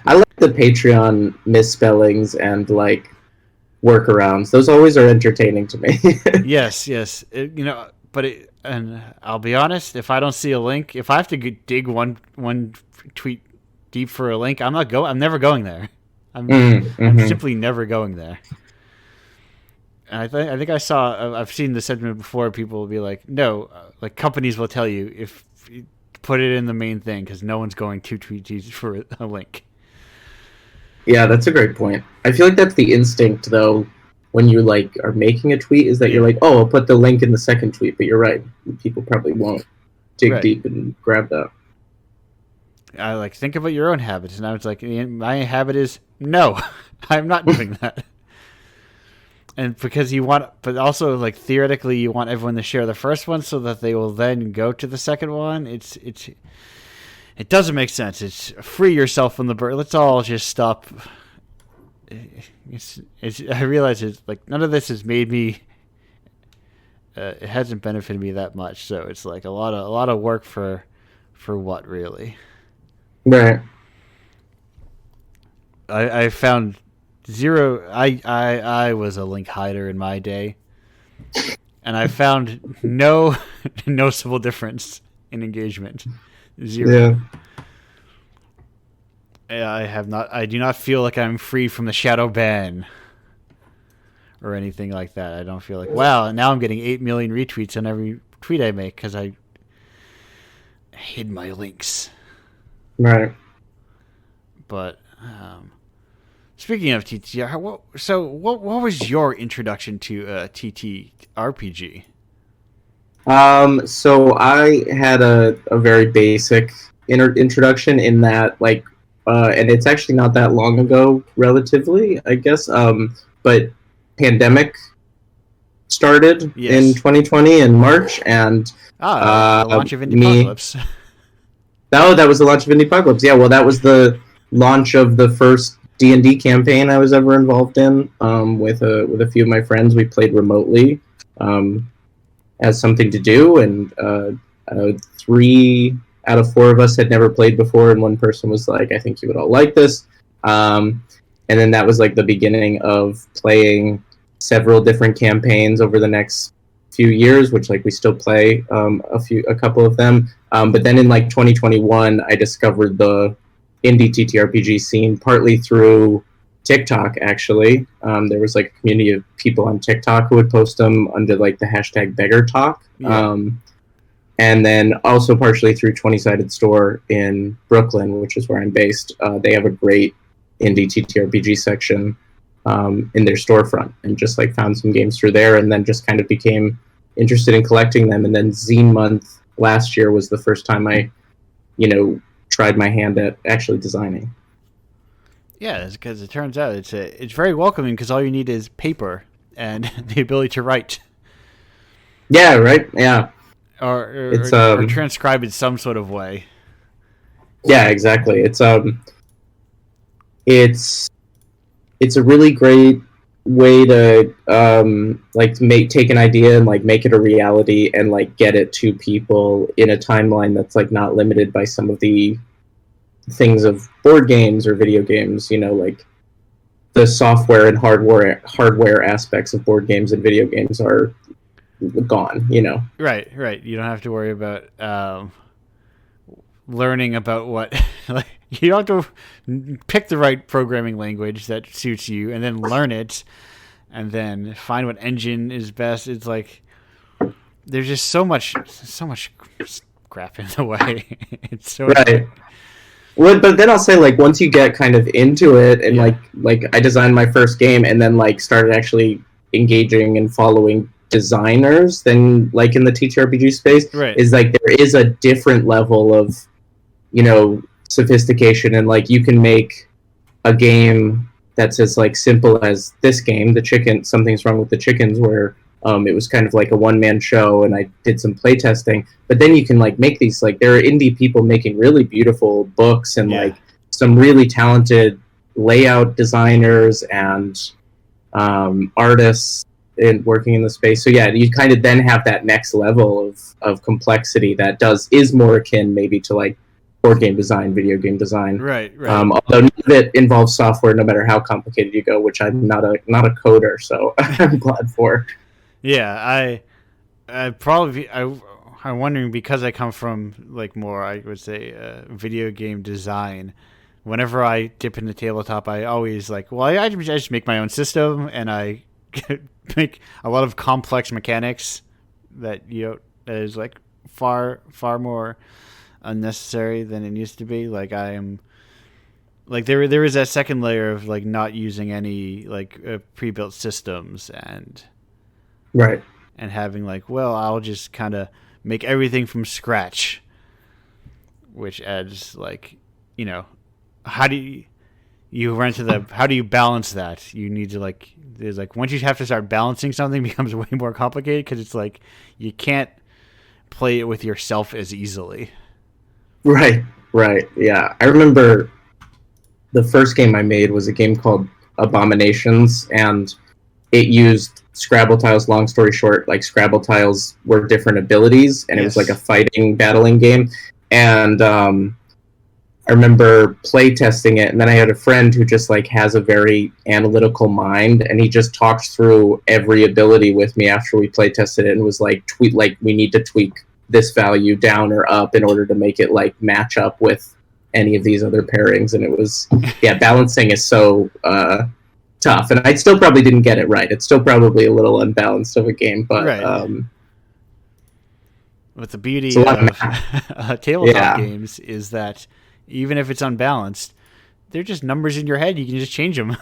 I like the Patreon misspellings and like workarounds. Those always are entertaining to me. Yes. And I'll be honest, if I don't see a link, if I have to dig one tweet deep for a link, I'm never going there. I'm simply never going there. And I think I've seen the sentiment before. People will be like, no, like companies will tell you if you put it in the main thing because no one's going to tweet you for a link. Yeah, that's a great point. I feel like that's the instinct though when you like are making a tweet is that you're like, oh, I'll put the link in the second tweet, but you're right. People probably won't dig deep and grab that. I like think about your own habits, and I was like, my habit is no, I'm not doing that. And because you want, but also like theoretically, you want everyone to share the first one so that they will then go to the second one. It doesn't make sense. It's free yourself from the burden. Let's all just stop. I realize it's like none of this has made me. It hasn't benefited me that much, so it's like a lot of work for what really. Right. I found zero. I was a link hider in my day, and I found no noticeable difference in engagement. Zero. Yeah. I do not feel like I'm free from the shadow ban or anything like that. I don't feel like, wow, now I'm getting 8 million retweets on every tweet I make because I hid my links. Right. But speaking of TTR, what was your introduction to TTRPG? So I had a very basic introduction in that, like, and it's actually not that long ago, relatively, I guess. But pandemic started in 2020 in March, and the launch of Indiepocalypse. That was the launch of Indiepocalypse. Yeah, well, that was the launch of the first D&D campaign I was ever involved in. With a few of my friends, we played remotely as something to do, and 3 out of 4 of us had never played before, and one person was like, "I think you would all like this." And then that was like the beginning of playing several different campaigns over the next few years, which like we still play a couple of them. But then in like 2021, I discovered the indie TTRPG scene partly through TikTok. Actually, there was like a community of people on TikTok who would post them under like the hashtag Beggar Talk. And then also partially through 20-Sided Store in Brooklyn, which is where I'm based. They have a great indie TTRPG section in their storefront, and just like found some games through there, and then just kind of became interested in collecting them. And then Zine Month last year was the first time I, tried my hand at actually designing. Yeah, because it turns out it's very welcoming because all you need is paper and the ability to write. Yeah, right. Yeah. Or transcribe in some sort of way. Yeah, exactly. It's a really great way to take an idea and like make it a reality and like get it to people in a timeline that's like not limited by some of the things of board games or video games. Like the software and hardware aspects of board games and video games are gone. Right. You don't have to worry about learning about what like you don't have to pick the right programming language that suits you and then learn it and then find what engine is best. It's like there's just so much crap in the way. It's so right. Well, but then I'll say, like, once you get kind of into it and like I designed my first game and then like started actually engaging and following designers, then like in the TTRPG space, is like there is a different level of sophistication, and like you can make a game that's as like simple as this game, the chicken, Something's Wrong with the Chickens, where it was kind of like a one-man show and I did some playtesting, but then you can like make these, like, there are indie people making really beautiful books and like some really talented layout designers and artists in working in the space. So yeah, you kind of then have that next level of complexity that is more akin maybe to like board game design, video game design. Right. Although none of it involves software, no matter how complicated you go, which I'm not a coder, so I'm glad for. Yeah, I'm wondering, because I come from like more, I would say, video game design, whenever I dip into tabletop, I always like, well, I just make my own system, and I make a lot of complex mechanics that that is like far more unnecessary than it used to be. Like I am like there is that second layer of like not using any like pre-built systems Right. and having like, well, I'll just kind of make everything from scratch, which adds like, how do you run to the how do you balance that? You need to like there's like once you have to start balancing something, it becomes way more complicated because it's like you can't play it with yourself as easily. Right. Yeah, I remember the first game I made was a game called Abominations, and it used Scrabble tiles. Long story short, like Scrabble tiles were different abilities, and it was like a fighting, battling game. And I remember play testing it, and then I had a friend who just like has a very analytical mind, and he just talked through every ability with me after we play tested it, and was like, we need to tweak this value down or up in order to make it like match up with any of these other pairings. And it was balancing is so tough, and I still probably didn't get it right. It's still probably a little unbalanced of a game, but But the beauty of tabletop games is that even if it's unbalanced, they're just numbers in your head. You can just change them.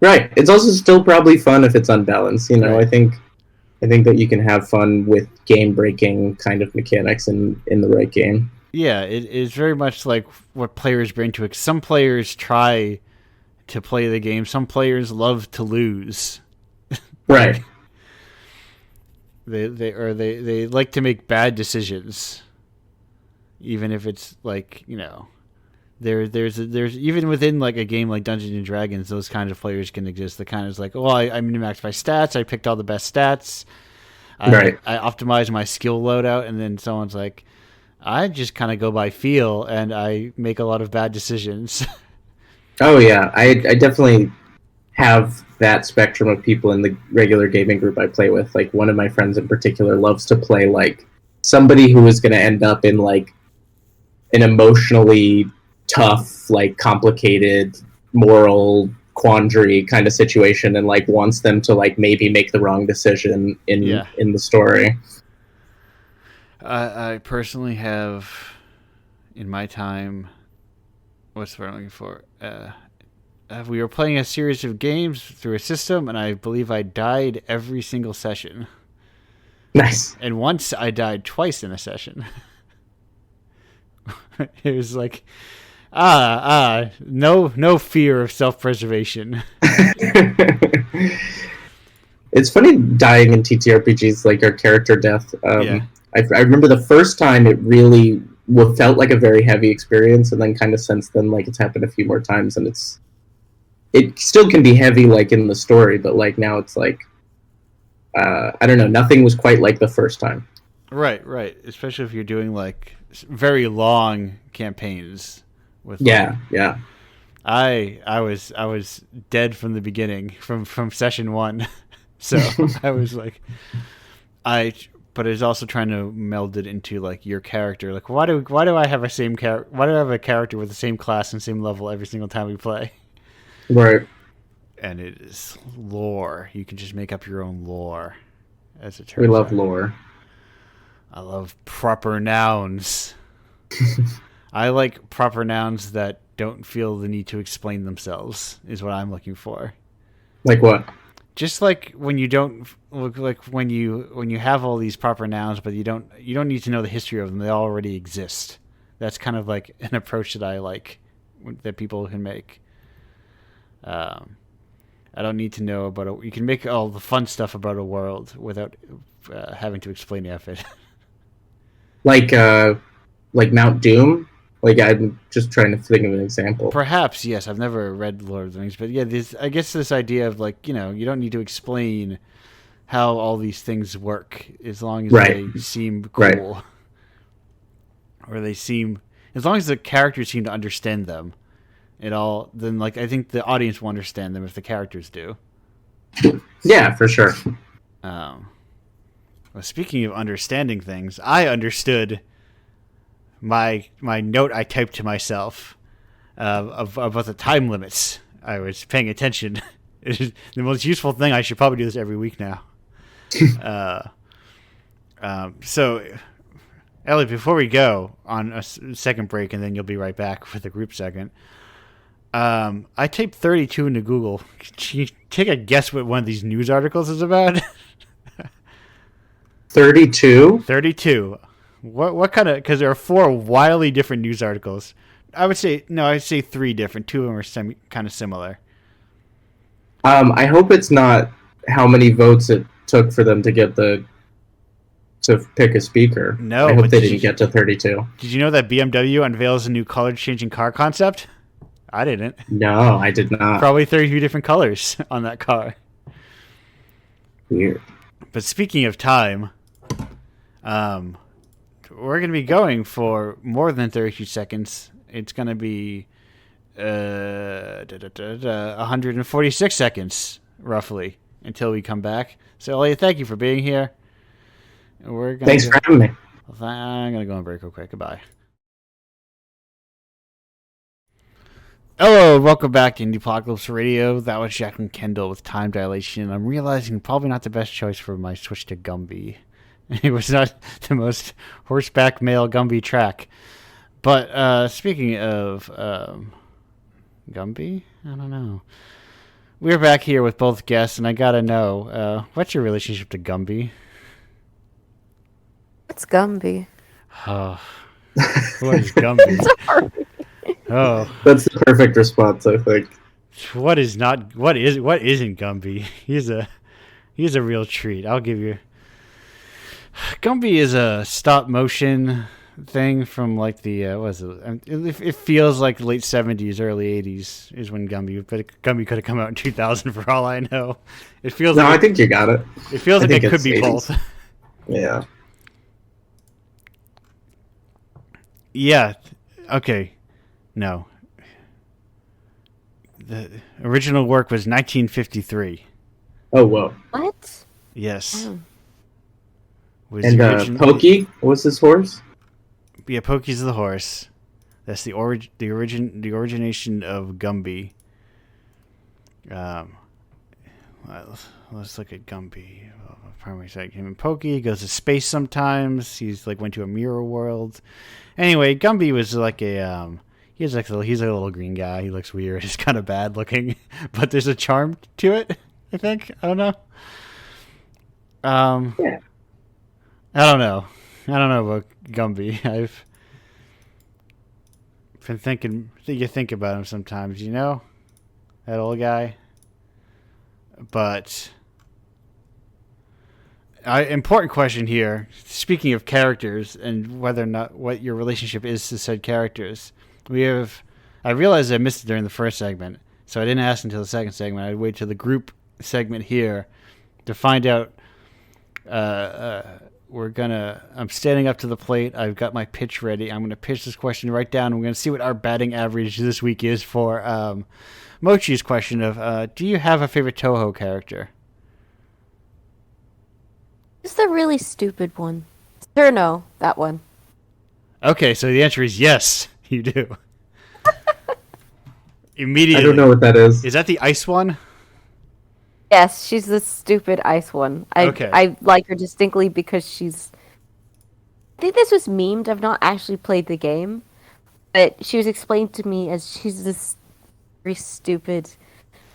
Right. It's also still probably fun if it's unbalanced. Right. I think that you can have fun with game-breaking kind of mechanics in the right game. Yeah, it is very much like what players bring to it. Some players try to play the game. Some players love to lose. Right. They like to make bad decisions, even if it's like there's even within like a game like Dungeons and Dragons, those kinds of players can exist. The kind of like, oh, I min-maxed my stats. I picked all the best stats. I optimized my skill loadout, and then someone's like, I just kind of go by feel, and I make a lot of bad decisions. Oh yeah, I definitely have that spectrum of people in the regular gaming group I play with. Like one of my friends in particular loves to play like somebody who is going to end up in like an emotionally tough, like complicated moral quandary kind of situation, and like wants them to like maybe make the wrong decision in the story. I personally have in my time, what's the word I'm looking for? We were playing a series of games through a system, and I believe I died every single session. Nice. And once I died twice in a session. It was like, no fear of self-preservation. It's funny dying in TTRPGs, like our character death. I remember the first time it really felt like a very heavy experience, and then kind of since then, like it's happened a few more times, and it still can be heavy, like in the story, but like now it's like, I don't know, nothing was quite like the first time. Right. Especially if you're doing like very long campaigns with. Yeah. I was dead from the beginning, from session 1, so I was like, but it's also trying to meld it into like your character. Like, why do I have a same character? Why do I have a character with the same class and same level every single time we play? Right. And it is lore. You can just make up your own lore, as it turns out. We love lore. I love proper nouns. I like proper nouns that don't feel the need to explain themselves, is what I'm looking for. Like what? Just like when you don't look like when you have all these proper nouns, but you don't need to know the history of them. They already exist. That's kind of like an approach that I like that people can make. I don't need to know about you can make all the fun stuff about a world without having to explain it. Like Mount Doom. Like I'm just trying to think of an example. Perhaps, yes. I've never read Lord of the Rings, but yeah, I guess this idea of like you don't need to explain how all these things work as long as they seem cool, or they seem as long as the characters seem to understand them. Then like I think the audience will understand them if the characters do. Yeah, for sure. Well, speaking of understanding things, I understood my note I typed to myself about the time limits. I was paying attention. It is the most useful thing. I should probably do this every week now. So, Elliot, before we go on a second break, and then you'll be right back for the group segment. I typed 32 into Google. Can you take a guess what one of these news articles is about? 32? 32. What kind of? Because there are 4 wildly different news articles. I'd say 3 different. 2 of them are kind of similar. I hope it's not how many votes it took for them to pick a speaker. No, I hope they didn't get to 32. Did you know that BMW unveils a new color-changing car concept? I didn't. No, I did not. Probably 32 different colors on that car. Weird. But speaking of time, we're going to be going for more than 32 seconds. It's going to be 146 seconds, roughly, until we come back. So, Elliot, thank you for being here. Thanks for having me. I'm going to go on break real quick. Goodbye. Hello, welcome back to Indiepocalypse Radio. That was Jacqueline Kendall with Time Dilation. I'm realizing probably not the best choice for my switch to Gumby. It was not the most horseback male Gumby track. But speaking of Gumby, I don't know. We're back here with both guests, and I gotta know, what's your relationship to Gumby? What's Gumby? Oh, what is Gumby? Oh, that's the perfect response, I think. What isn't Gumby? He's a real treat. I'll give you. Gumby is a stop motion thing from like the it feels like late 70s, early 80s is when Gumby, but Gumby could have come out in 2000 for all I know. It feels no, like I think you got it. It feels like it could be 80s. Both. Yeah. Yeah. Okay. No. The original work was 1953. Oh, whoa. What? Yes. Oh. And Pokey was his horse? Yeah, Pokey's the horse. That's the origination of Gumby. Let's look at Gumby. Primary site him and Pokey. He goes to space sometimes. He's like went to a mirror world. Anyway, Gumby was like a he's a little green guy. He looks weird. He's kind of bad looking, but there's a charm to it. I think. I don't know. Yeah. I don't know about Gumby. I've been thinking. You think about him sometimes, you know, that old guy. But important question here. Speaking of characters and whether or not what your relationship is to said characters, I realized I missed it during the first segment, so I didn't ask until the second segment. I'd wait till the group segment here to find out. I'm standing up to the plate. I've got my pitch ready. I'm going to pitch this question right down. We're going to see what our batting average this week is for Mochi's question of, do you have a favorite Toho character? Just a really stupid one. Sure, no, that one. Okay, so the answer is yes, you do. Immediately. I don't know what that is. Is that the ice one? Yes, she's the stupid ice one. I like her distinctly because she's... I think this was memed. I've not actually played the game. But she was explained to me as she's this very stupid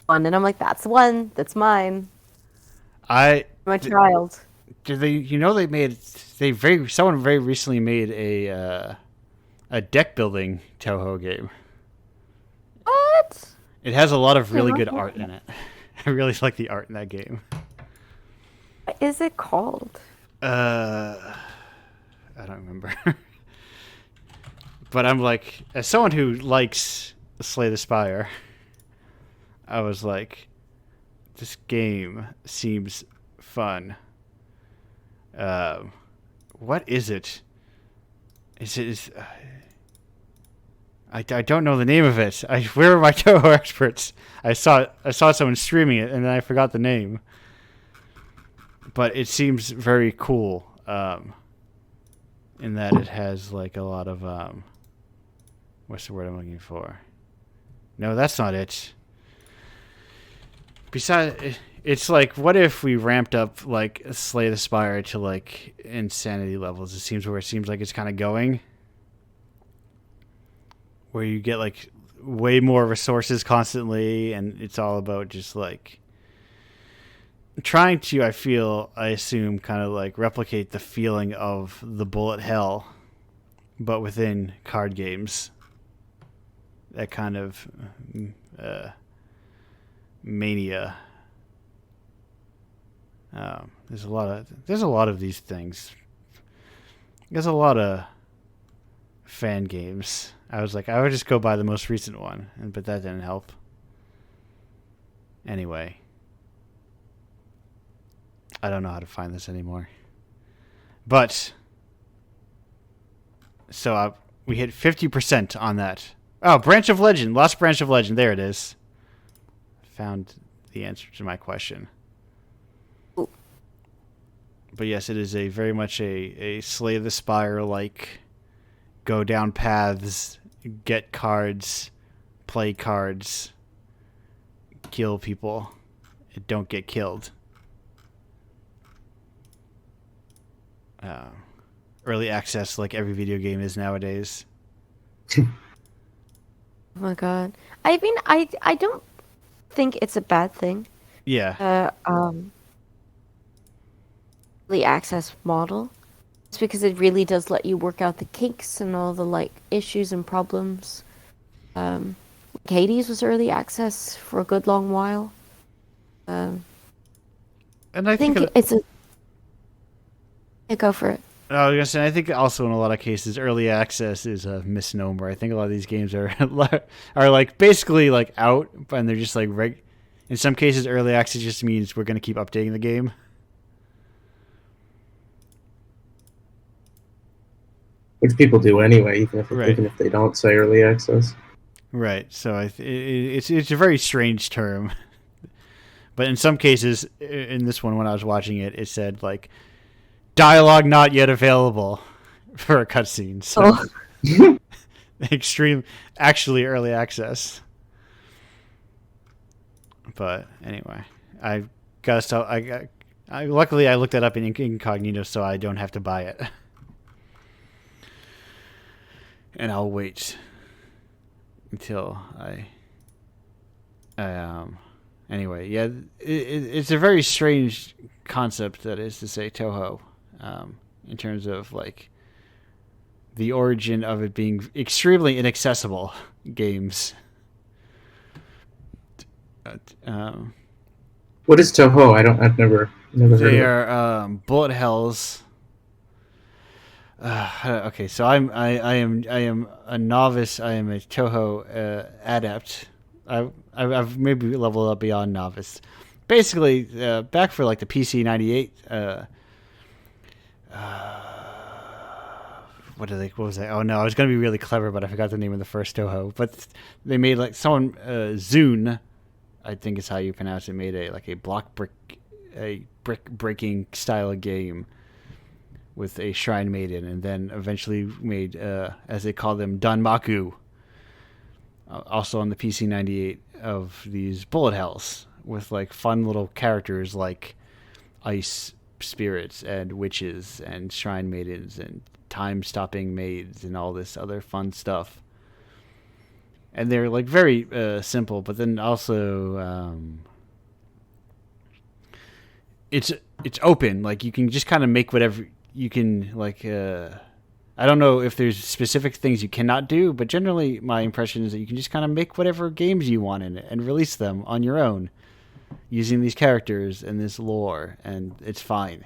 one. And I'm like, that's one. That's mine. My child. Did they? You know, someone very recently made a deck building Toho game. What? It has a lot of really good art in it. I really like the art in that game. What is it called? I don't remember. But I'm like, as someone who likes Slay the Spire, I was like, this game seems fun. What is it? I don't know the name of it. Where are my Toho experts? I saw someone streaming it, and then I forgot the name. But it seems very cool, in that it has like a lot of what's the word I'm looking for? No, that's not it. Besides, it's like, what if we ramped up like Slay the Spire to like insanity levels? It seems like it's kind of going, where you get like way more resources constantly, and it's all about just like trying to, I assume, kind of like replicate the feeling of the bullet hell, but within card games. That kind of mania. There's a lot of these things. There's a lot of fan games. I was like, I would just go buy the most recent one, but that didn't help. Anyway, I don't know how to find this anymore. But so we hit 50% on that. Oh, Branch of Legend, Lost Branch of Legend. There it is. Found the answer to my question. But yes, it is a very much a Slay the Spire like go down paths, get cards, play cards, kill people, and don't get killed. Early access, like every video game is nowadays. Oh my god. I mean, I don't think it's a bad thing. Yeah. The access model. It's because it really does let you work out the kinks and all the like issues and problems. Hades was early access for a good long while. And I think it's a. Yeah, go for it. I was gonna say, I think also in a lot of cases, early access is a misnomer. I think a lot of these games are like basically like out, and they're just like in some cases, early access just means we're gonna keep updating the game. Which people do anyway, even if they don't say early access. Right. So it's a very strange term, but in some cases, in this one when I was watching it, it said like dialogue not yet available for a cutscene. So extreme, actually early access. But anyway, I gotta stop. Luckily I looked that up in incognito, so I don't have to buy it. And I'll wait until anyway, yeah, it's a very strange concept, that is to say, Toho, in terms of like the origin of it being extremely inaccessible games. What is Toho? I've never heard of it. They are bullet hells. Okay, so I am a novice. I am a Toho adept. I've maybe leveled up beyond novice. Basically, back for like the PC 98. What was I? Oh no, I was gonna be really clever, but I forgot the name of the first Toho. But they made like someone Zune, I think is how you pronounce it. Made a brick breaking style of game with a Shrine Maiden, and then eventually made, as they call them, Danmaku, also on the PC 98, of these bullet hells with like fun little characters like ice spirits and witches and Shrine Maidens and time-stopping maids and all this other fun stuff. And they're like very simple, but then also it's open. Like you can just kind of make whatever you can. Like I don't know if there's specific things you cannot do, but generally my impression is that you can just kind of make whatever games you want in it and release them on your own using these characters and this lore, and it's fine.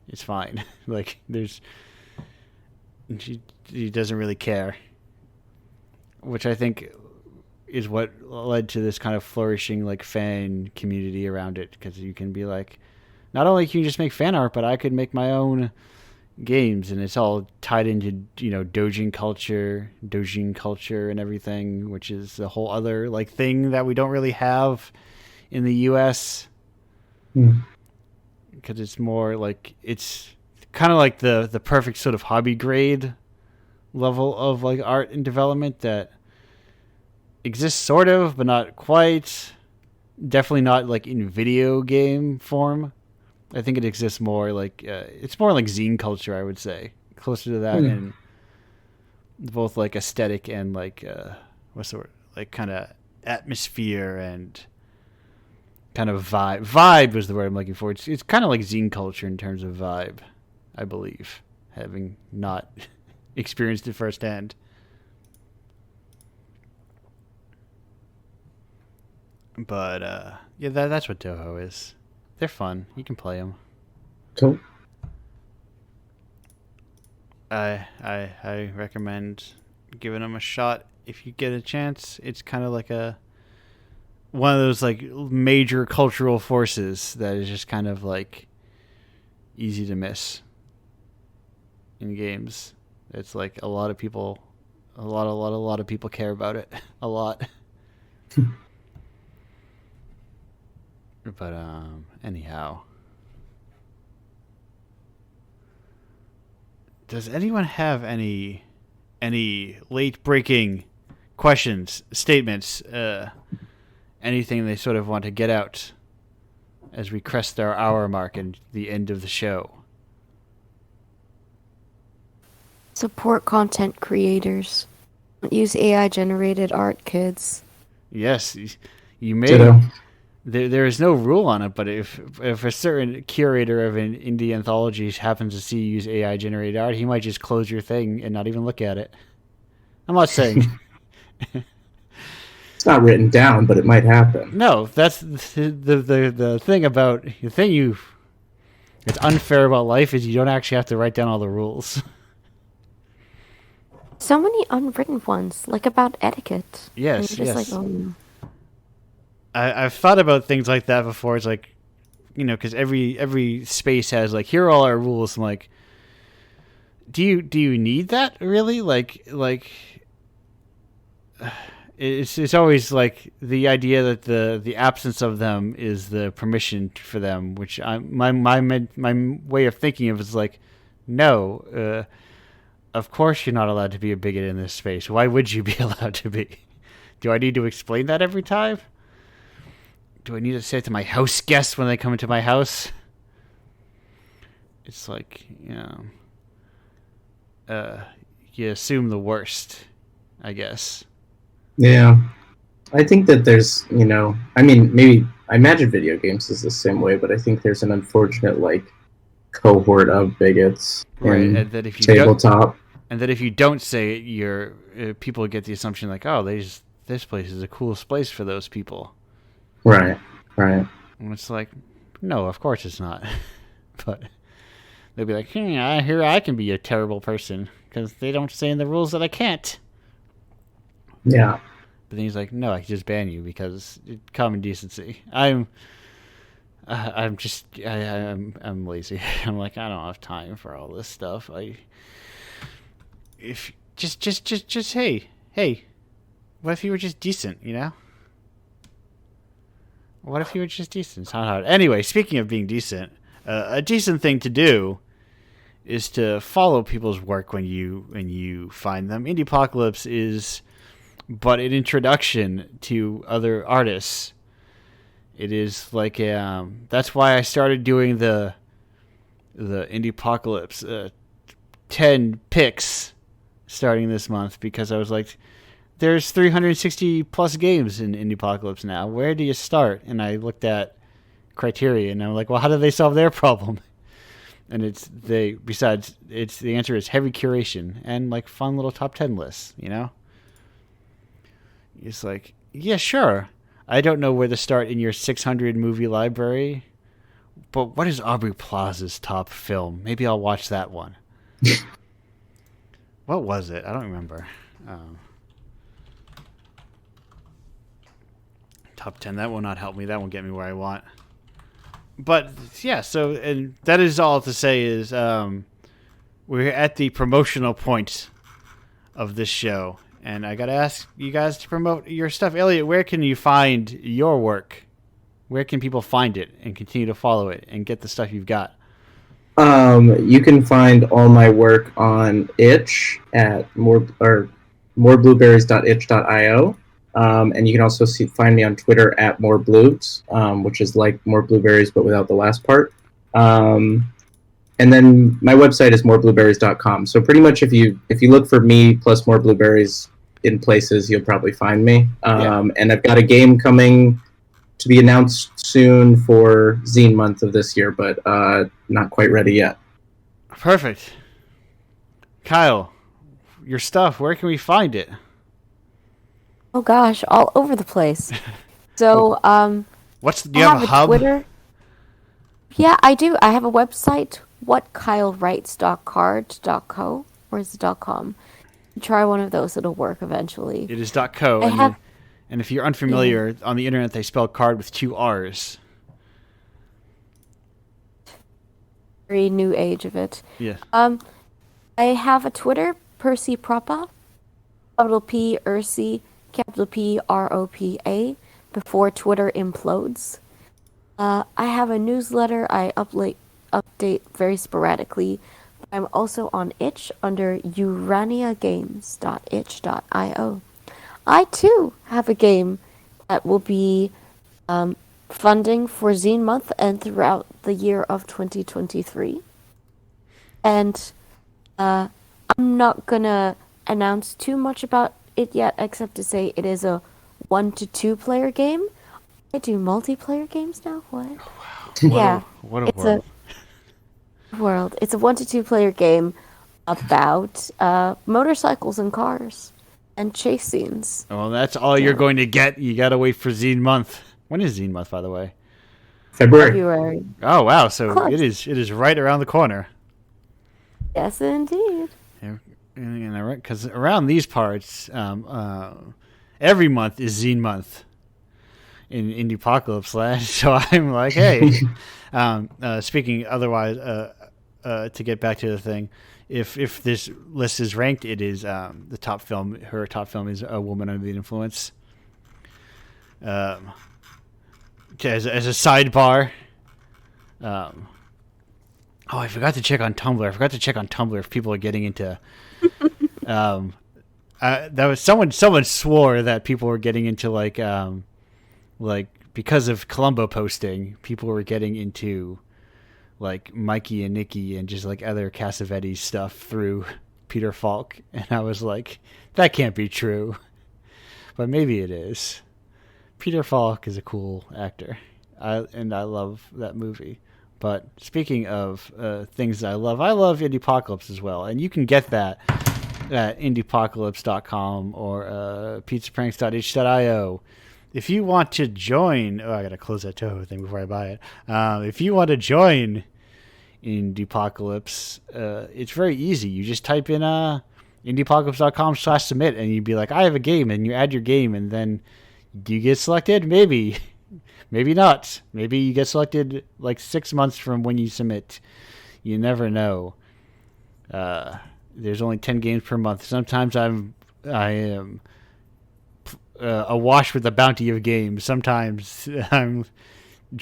It's fine. Like she doesn't really care, which I think is what led to this kind of flourishing like fan community around it, because you can be like, not only can you just make fan art, but I could make my own games, and it's all tied into, you know, doujin culture and everything, which is a whole other like thing that we don't really have in the US, because it's more like, it's kind of like the perfect sort of hobby grade level of like art and development, that exists sort of, but not quite. Definitely not like in video game form. I think it exists more like it's more like zine culture, I would say, closer to that in both like aesthetic and like what's the word, like kind of atmosphere and kind of vibe. Vibe was the word I'm looking for. It's kind of like zine culture in terms of vibe, I believe, having not experienced it firsthand. But yeah, that's what Toho is. They're fun. You can play them. Cool. I recommend giving them a shot if you get a chance. It's kind of like one of those like major cultural forces that is just kind of like easy to miss in games. It's like a lot of people care about it a lot. But anyhow, does anyone have any late breaking questions, statements, anything they sort of want to get out as we crest our hour mark and the end of the show? Support content creators. Don't use AI generated art, kids. Yes, you may. Ditto. There is no rule on it, but if a certain curator of an indie anthology happens to see you use AI generated art, he might just close your thing and not even look at it. I'm not saying. It's not written down, but it might happen. No, that's the thing about the thing it's unfair about life is you don't actually have to write down all the rules. So many unwritten ones, like about etiquette. Yes, And you're just yes. like, oh. I've thought about things like that before. It's like, because every space has like, here are all our rules. I'm like, do you need that really? Like it's always like the idea that the absence of them is the permission for them, which my way of thinking of is like, no, of course you're not allowed to be a bigot in this space. Why would you be allowed to be? Do I need to explain that every time? Do I need to say it to my house guests when they come into my house? It's like, you assume the worst, I guess. Yeah. I think that there's, I mean, maybe, I imagine video games is the same way, but I think there's an unfortunate, cohort of bigots in And that if you tabletop. And that if you don't say it, people get the assumption like, oh, this place is the coolest place for those people. Right. And it's like, no, of course it's not. But they'll be like, I hear I can be a terrible person because they don't say in the rules that I can't. Yeah. But then he's like, no, I can just ban you because common decency. I'm lazy. I'm like, I don't have time for all this stuff. Hey, what if you were just decent, What if you were just decent? It's not hard. Anyway, speaking of being decent, a decent thing to do is to follow people's work when you find them. Indiepocalypse is but an introduction to other artists. It is like that's why I started doing the Indiepocalypse 10 picks starting this month, because I was like, there's 360 plus games in Indiepocalypse now. Where do you start? And I looked at criteria and I'm like, well, how do they solve their problem? And the answer is heavy curation and like fun little top 10 lists, It's like, yeah, sure. I don't know where to start in your 600 movie library, but what is Aubrey Plaza's top film? Maybe I'll watch that one. What was it? I don't remember. Top 10. That will not help me. That won't get me where I want. But yeah, so, and that is all to say is we're at the promotional point of this show. And I got to ask you guys to promote your stuff. Elliot, where can you find your work? Where can people find it and continue to follow it and get the stuff you've got? You can find all my work on itch at moreblueberries.itch.io. And you can also find me on Twitter at More Blues, which is like More Blueberries but without the last part. And then my website is moreblueberries.com. So pretty much if you look for me plus More Blueberries in places, you'll probably find me. And I've got a game coming to be announced soon for Zine Month of this year, but not quite ready yet. Perfect. Kyle, your stuff, where can we find it? Oh gosh, all over the place. So, Do you have a hub? Twitter. Yeah, I do. I have a website, whatkylewrites.card.co, or is it .com? Try one of those; it'll work eventually. It is .co, and if you're unfamiliar, on the internet they spell card with 2 R's. Very new age of it. Yeah. I have a Twitter, Percy Propa, capital P Ursi, capital P ROPA, before Twitter implodes. I have a newsletter I update very sporadically. I'm also on itch under uraniagames.itch.io. I too have a game that will be funding for Zine Month and throughout the year of 2023. And I'm not gonna announce too much about it yet, except to say it is a 1 to 2 player game. I do multiplayer games now. What? Oh, wow. What a world. It's a 1 to 2 player game about motorcycles and cars and chase scenes. Well, that's all you're going to get. You gotta wait for Zine Month. When is Zine Month, by the way? February. Oh wow! So Close. it is right around the corner. Yes, indeed. Because around these parts, every month is Zine Month in Indiepocalypse land. So I'm like, hey. Speaking otherwise, to get back to the thing, if this list is ranked, it is the top film. Her top film is A Woman Under the Influence. As a sidebar, I forgot to check on Tumblr. If people are getting into. That was someone swore that people were getting into like because of Columbo posting, people were getting into like Mikey and Nikki and just like other Cassavetes stuff through Peter Falk, and I was like, that can't be true, but maybe it is. Peter Falk is a cool actor, and I love that movie. But speaking of things that I love Indiepocalypse as well, and you can get that at indiepocalypse.com or pizzapranks.itch.io. If you want to join, I gotta close that Toho thing before I buy it. If you want to join Indiepocalypse, it's very easy. You just type in indiepocalypse.com/submit, and you'd be like, I have a game, and you add your game, and then do you get selected? Maybe. Maybe not. Maybe you get selected like 6 months from when you submit. You never know. There's only 10 games per month. Sometimes I am awash with a bounty of games. Sometimes I'm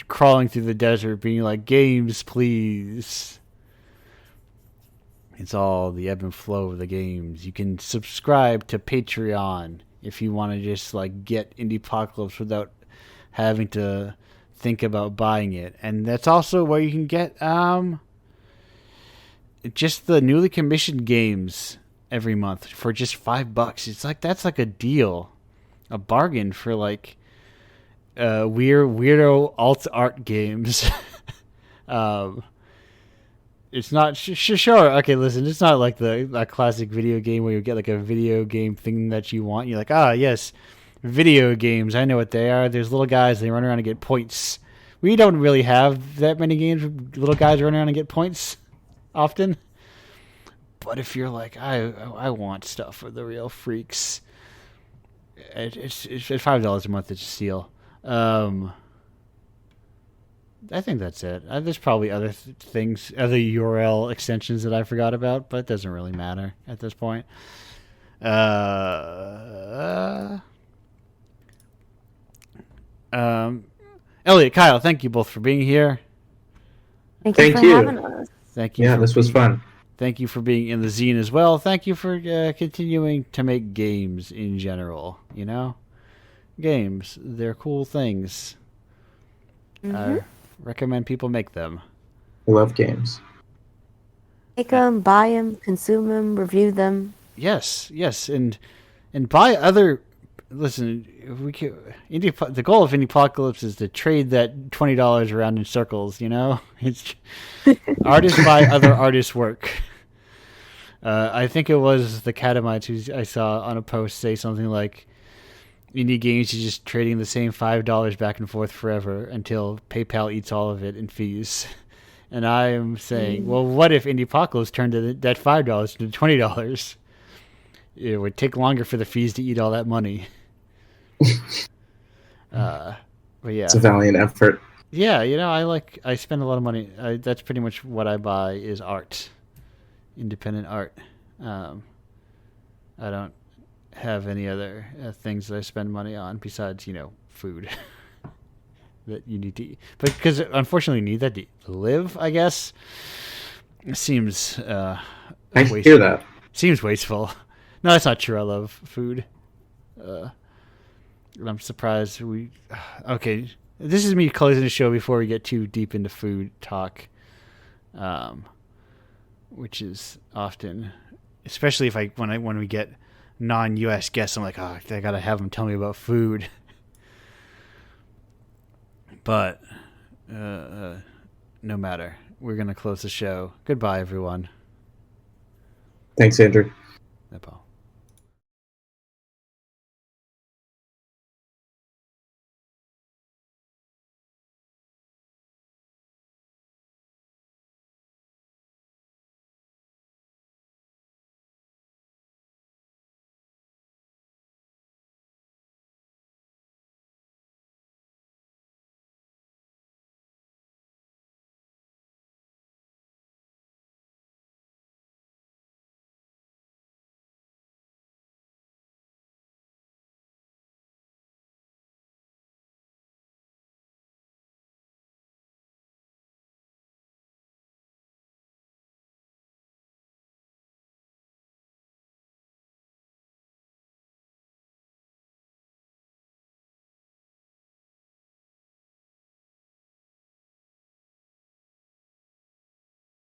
crawling through the desert being like, games, please. It's all the ebb and flow of the games. You can subscribe to Patreon if you want to just like get Indiepocalypse without having to think about buying it. And that's also where you can get just the newly commissioned games every month for just $5. It's like that's like a deal. A bargain for like weirdo alt art games. It's not sure. Okay, listen. It's not like that classic video game where you get like a video game thing that you want. You're like, yes, video games. I know what they are. There's little guys. They run around and get points. We don't really have that many games where little guys run around and get points often. But if you're like, I want stuff for the real freaks. It's $5 a month. It's a steal. I think that's it. There's probably other things, other URL extensions that I forgot about, but it doesn't really matter at this point. Elliot, Kyle, thank you both for being here. Thank you for having us. Thank you. Yeah, this was fun. Thank you for being in the zine as well. Thank you for continuing to make games in general, you know? games. They're cool things. Mm-hmm. I recommend people make them. I love games. Make them, buy them, consume them, review them. Yes, and buy other. Listen, if we can, the goal of Indiepocalypse is to trade that $20 around in circles. You know, it's artists buy other artists' work. I think it was the Catamites who I saw on a post say something like, "Indie games is just trading the same $5 back and forth forever until PayPal eats all of it in fees." And I am saying, well, what if Indiepocalypse turned that $5 into $20? It would take longer for the fees to eat all that money. But yeah, It's a valiant effort. yeah. I spend a lot of money. That's pretty much what I buy is art, independent art. I don't have any other things that I spend money on besides food that you need to eat. But because unfortunately you need that to live, I guess. It seems I wasteful. hear that. Seems wasteful. No, that's not true. I love food. And I'm surprised we. Okay, this is me closing the show before we get too deep into food talk, which is often, especially if when we get non-U.S. guests, I'm like, oh, I gotta have them tell me about food. But no matter, we're gonna close the show. Goodbye, everyone. Thanks, Andrew. No problem.